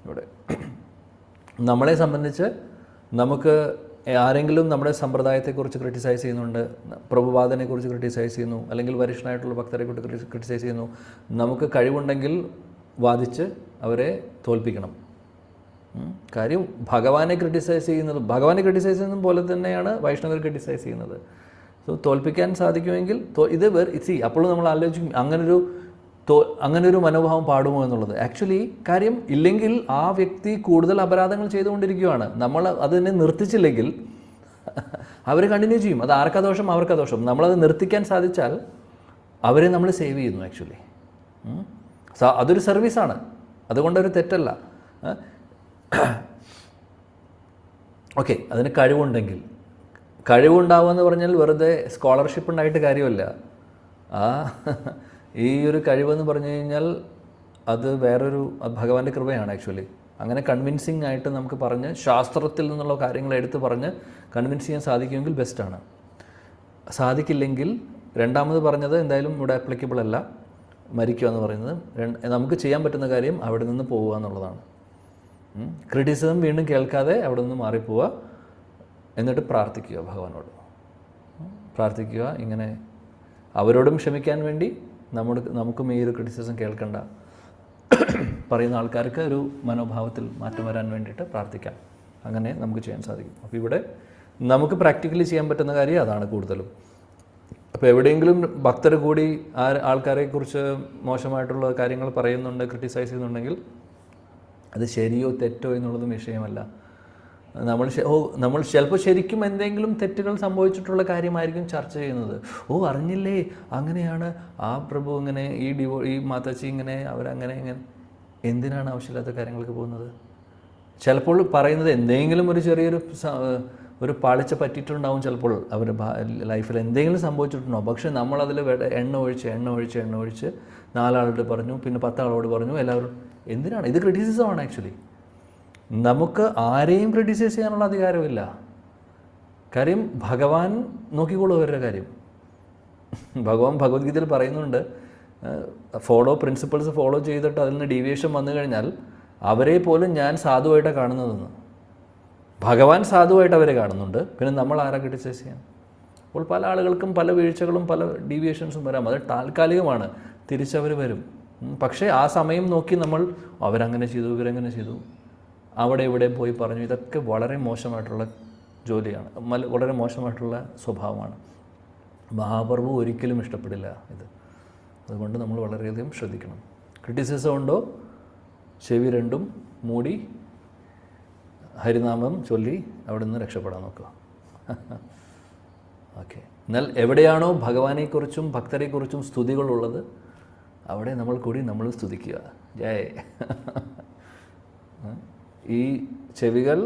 [SPEAKER 1] ഇവിടെ. നമ്മളെ സംബന്ധിച്ച് നമുക്ക് ആരെങ്കിലും നമ്മുടെ സമ്പ്രദായത്തെക്കുറിച്ച് ക്രിട്ടിസൈസ് ചെയ്യുന്നുണ്ട്, പ്രഭുപാദനെക്കുറിച്ച് ക്രിട്ടിസൈസ് ചെയ്യുന്നു, അല്ലെങ്കിൽ വരിഷ്ഠനായിട്ടുള്ള ഭക്തരെക്കുറിച്ച് ക്രിട്ടിസൈസ് ചെയ്യുന്നു, നമുക്ക് കഴിവുണ്ടെങ്കിൽ വാദിച്ച് അവരെ തോൽപ്പിക്കണം. കാര്യം ഭഗവാനെ ക്രിട്ടിസൈസ് ചെയ്യുന്നതും പോലെ തന്നെയാണ് വൈഷ്ണവർ ക്രിട്ടിസൈസ് ചെയ്യുന്നത്. സോ തോൽപ്പിക്കാൻ സാധിക്കുമെങ്കിൽ അപ്പോഴും നമ്മൾ ആലോചിക്കും അങ്ങനൊരു മനോഭാവം പാടുമോ എന്നുള്ളത്. ആക്ച്വലി കാര്യം ഇല്ലെങ്കിൽ ആ വ്യക്തി കൂടുതൽ അപരാധങ്ങൾ ചെയ്തുകൊണ്ടിരിക്കുകയാണ്. നമ്മൾ അതിനെ നിർത്തിച്ചില്ലെങ്കിൽ അവർ കണ്ടിന്യൂ ചെയ്യും. അത് ആർക്കാ ദോഷം? അവർക്കാ ദോഷം. നമ്മളത് നിർത്തിക്കാൻ സാധിച്ചാൽ അവരെ നമ്മൾ സേവ് ചെയ്യുന്നു. ആക്ച്വലി അതൊരു സർവീസാണ്, അതുകൊണ്ടൊരു തെറ്റല്ല. ഓക്കെ, അതിന് കഴിവുണ്ടാവുക എന്ന് പറഞ്ഞാൽ വെറുതെ സ്കോളർഷിപ്പ് ഉണ്ടായിട്ട് കാര്യമല്ല. ആ ഈ ഒരു കഴിവെന്ന് പറഞ്ഞു കഴിഞ്ഞാൽ അത് ഭഗവാന്റെ കൃപയാണ് ആക്ച്വലി. അങ്ങനെ കൺവിൻസിങ് ആയിട്ട് നമുക്ക് പറഞ്ഞ് ശാസ്ത്രത്തിൽ നിന്നുള്ള കാര്യങ്ങൾ എടുത്ത് പറഞ്ഞ് കൺവിൻസ് ചെയ്യാൻ സാധിക്കുമെങ്കിൽ ബെസ്റ്റാണ്. സാധിക്കില്ലെങ്കിൽ രണ്ടാമത് പറഞ്ഞത് എന്തായാലും ഇവിടെ ആപ്ലിക്കബിൾ അല്ല. മരിക്കുക എന്ന് പറയുന്നത് നമുക്ക് ചെയ്യാൻ പറ്റുന്ന കാര്യം അവിടെ നിന്ന് പോവുക എന്നുള്ളതാണ്. ക്രിറ്റിസിസം വീണ്ടും കേൾക്കാതെ അവിടെ നിന്ന് മാറിപ്പോവുക, എന്നിട്ട് പ്രാർത്ഥിക്കുക, ഭഗവാനോട് പ്രാർത്ഥിക്കുക. ഇങ്ങനെ അവരോടും ക്ഷമിക്കാൻ വേണ്ടി നമുക്കും ഈ ഒരു ക്രിറ്റിസിസം കേൾക്കണ്ട, പറയുന്ന ആൾക്കാർക്ക് ഒരു മനോഭാവത്തിൽ മാറ്റം വരാൻ വേണ്ടിയിട്ട് പ്രാർത്ഥിക്കാം. അങ്ങനെ നമുക്ക് ചെയ്യാൻ സാധിക്കും. അപ്പോൾ ഇവിടെ നമുക്ക് പ്രാക്ടിക്കലി ചെയ്യാൻ പറ്റുന്ന കാര്യം അതാണ് കൂടുതലും. അപ്പോൾ എവിടെയെങ്കിലും ഭക്തർ കൂടി ആൾക്കാരെക്കുറിച്ച് മോശമായിട്ടുള്ള കാര്യങ്ങൾ പറയുന്നുണ്ട്, ക്രിട്ടിസൈസ് ചെയ്യുന്നുണ്ടെങ്കിൽ അത് ശരിയോ തെറ്റോ എന്നുള്ളതും വിഷയമല്ല. നമ്മൾ ചിലപ്പോൾ ശരിക്കും എന്തെങ്കിലും തെറ്റുകൾ സംഭവിച്ചിട്ടുള്ള കാര്യമായിരിക്കും ചർച്ച ചെയ്യുന്നത്. അറിഞ്ഞില്ലേ, അങ്ങനെയാണ് ആ പ്രഭു ഇങ്ങനെ, ഈ മാതാച്ചി ഇങ്ങനെ, അവരങ്ങനെ ഇങ്ങനെ. എന്തിനാണ് ആവശ്യമില്ലാത്ത കാര്യങ്ങൾക്ക് പോകുന്നത്? ചിലപ്പോൾ പറയുന്നത് എന്തെങ്കിലും ഒരു ചെറിയൊരു പാളിച്ച പറ്റിയിട്ടുണ്ടാവും, ചിലപ്പോൾ അവരുടെ ലൈഫിൽ എന്തെങ്കിലും സംഭവിച്ചിട്ടുണ്ടാവും. പക്ഷേ നമ്മളതിൽ എണ്ണ ഒഴിച്ച് 4 ആളോട് പറഞ്ഞു, പിന്നെ 10 ആളോട് പറഞ്ഞു, എല്ലാവരും. എന്തിനാണ് ഇത്? ക്രിറ്റിസിസമാണ് ആക്ച്വലി. നമുക്ക് ആരെയും ക്രിറ്റിസൈസ് ചെയ്യാനുള്ള അധികാരമില്ല. കാര്യം ഭഗവാൻ നോക്കിക്കോളൂ അവരുടെ കാര്യം. ഭഗവാൻ ഭഗവത്ഗീതയിൽ പറയുന്നുണ്ട്, പ്രിൻസിപ്പിൾസ് ഫോളോ ചെയ്തിട്ട് അതിൽ നിന്ന് ഡീവിയേഷൻ വന്നു കഴിഞ്ഞാൽ അവരെ പോലും ഞാൻ സാധുവായിട്ടാണ് കാണുന്നതെന്ന്. ഭഗവാൻ സാധുവായിട്ട് അവരെ കാണുന്നുണ്ട്, പിന്നെ നമ്മൾ ആരാ ക്രിറ്റിസൈസ് ചെയ്യാൻ? അപ്പോൾ പല ആളുകൾക്കും പല വീഴ്ചകളും പല ഡീവിയേഷൻസും വരാം. അത് താൽക്കാലികമാണ്, തിരിച്ചവർ വരും. പക്ഷേ ആ സമയം നോക്കി നമ്മൾ അവരങ്ങനെ ചെയ്തു, ഇവരങ്ങനെ ചെയ്തു, അവിടെ ഇവിടെ പോയി പറഞ്ഞു, ഇതൊക്കെ വളരെ മോശമായിട്ടുള്ള ജോലിയാണ്, വളരെ മോശമായിട്ടുള്ള സ്വഭാവമാണ്. മഹാപ്രഭു ഒരിക്കലും ഇഷ്ടപ്പെടില്ല ഇത്. അതുകൊണ്ട് നമ്മൾ വളരെയധികം ശ്രദ്ധിക്കണം. ക്രിറ്റിസിസം ഉണ്ടോ, ചെവി രണ്ടും മൂടി ഹരിനാമം ചൊല്ലി അവിടെ നിന്ന് രക്ഷപ്പെടാൻ നോക്കുക. ഓക്കെ. എന്നാൽ എവിടെയാണോ ഭഗവാനെക്കുറിച്ചും ഭക്തരെക്കുറിച്ചും സ്തുതികളുള്ളത് അവിടെ നമ്മൾ സ്തുതിക്കുക. ജയ്. ഈ ചെവികൾ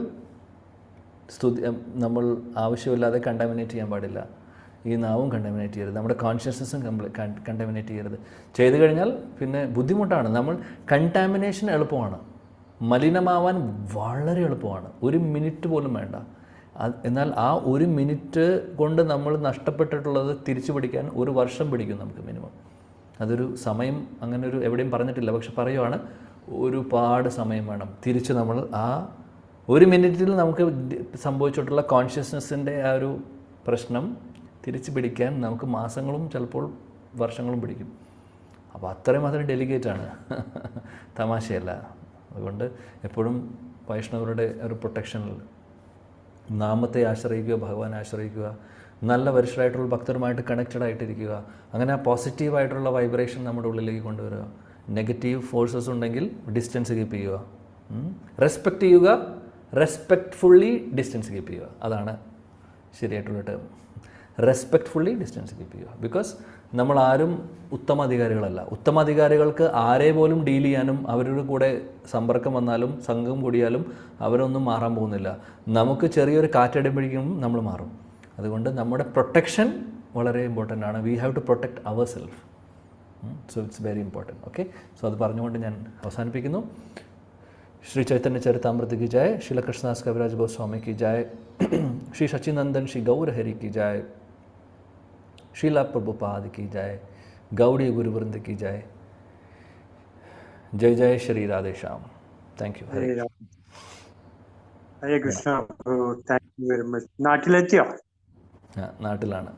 [SPEAKER 1] നമ്മൾ ആവശ്യമില്ലാതെ കണ്ടാമിനേറ്റ് ചെയ്യാൻ പാടില്ല. ഈ നാവും കണ്ടാമിനേറ്റ് ചെയ്യരുത്, നമ്മുടെ കോൺഷ്യസ്നസ്സും കണ്ടാമിനേറ്റ് ചെയ്യരുത്. ചെയ്തു കഴിഞ്ഞാൽ പിന്നെ ബുദ്ധിമുട്ടാണ്. കണ്ടാമിനേഷൻ എളുപ്പമാണ്, മലിനമാവാൻ വളരെ എളുപ്പമാണ്. 1 മിനിറ്റ് പോലും വേണ്ട. എന്നാൽ ആ 1 മിനിറ്റ് കൊണ്ട് നമ്മൾ നഷ്ടപ്പെട്ടിട്ടുള്ളത് തിരിച്ചു പിടിക്കാൻ 1 വർഷം പിടിക്കും നമുക്ക് മിനിമം. അതൊരു സമയം അങ്ങനെ എവിടെയും പറഞ്ഞിട്ടില്ല, പക്ഷെ പറയുവാണ് ഒരുപാട് സമയം വേണം. തിരിച്ച് നമ്മൾ ആ 1 മിനിറ്റിൽ നമുക്ക് സംഭവിച്ചിട്ടുള്ള കോൺഷ്യസ്നെസ്സിൻ്റെ ആ ഒരു പ്രശ്നം തിരിച്ചു പിടിക്കാൻ നമുക്ക് മാസങ്ങളും ചിലപ്പോൾ വർഷങ്ങളും പിടിക്കും. അപ്പോൾ അത്രയും ഡെലിക്കേറ്റാണ്, തമാശയല്ല. അതുകൊണ്ട് എപ്പോഴും വൈഷ്ണവരുടെ ഒരു പ്രൊട്ടക്ഷനിൽ നാമത്തെ ആശ്രയിക്കുക, ഭഗവാനെ ആശ്രയിക്കുക, നല്ല വരിഷ്ഠരായിട്ടുള്ള ഭക്തരുമായിട്ട് കണക്റ്റഡ് ആയിട്ടിരിക്കുക. അങ്ങനെ ആ പോസിറ്റീവായിട്ടുള്ള വൈബ്രേഷൻ നമ്മുടെ ഉള്ളിലേക്ക് കൊണ്ടുവരിക. നെഗറ്റീവ് ഫോഴ്സസ് ഉണ്ടെങ്കിൽ ഡിസ്റ്റൻസ് കീപ്പ് ചെയ്യുക, റെസ്പെക്റ്റ് ചെയ്യുക, റെസ്പെക്റ്റ്ഫുള്ളി ഡിസ്റ്റൻസ് കീപ്പ് ചെയ്യുക. അതാണ് ശരിയായിട്ടുള്ള ടേം. റെസ്പെക്റ്റ്ഫുള്ളി ഡിസ്റ്റൻസ് കീപ്പ് ചെയ്യുക. ബിക്കോസ് നമ്മളാരും ഉത്തമാധികാരികളല്ല. ഉത്തമാധികാരികൾക്ക് ആരെ പോലും ഡീൽ ചെയ്യാനും അവരുടെ കൂടെ സമ്പർക്കം വന്നാലും സംഘം കൂടിയാലും അവരൊന്നും മാറാൻ പോകുന്നില്ല. നമുക്ക് ചെറിയൊരു കാറ്റടിപ്പിടിക്കും നമ്മൾ മാറും. അതുകൊണ്ട് നമ്മുടെ പ്രൊട്ടക്ഷൻ വളരെ ഇമ്പോർട്ടൻ്റ് ആണ്. We have to protect our self. So it's very important. Okay. So അത് പറഞ്ഞുകൊണ്ട് ഞാൻ അവസാനിപ്പിക്കുന്നു. श्री चैतन्य चरितामृत की जय, श्री कृष्णदास कविराज गोस्वामी की जय, श्री सचिनंदन श्री गौर हरि की जय, श्रीला प्रभुपाद की जय, गौड़ी गुरुवृंद की जय. जय जय Shri Radhe Shyam. Thank you.
[SPEAKER 6] Hare Krishna. Thank you very much. നാട്ടിലെത്തിയോ?
[SPEAKER 1] നാട്ടിലാണ്.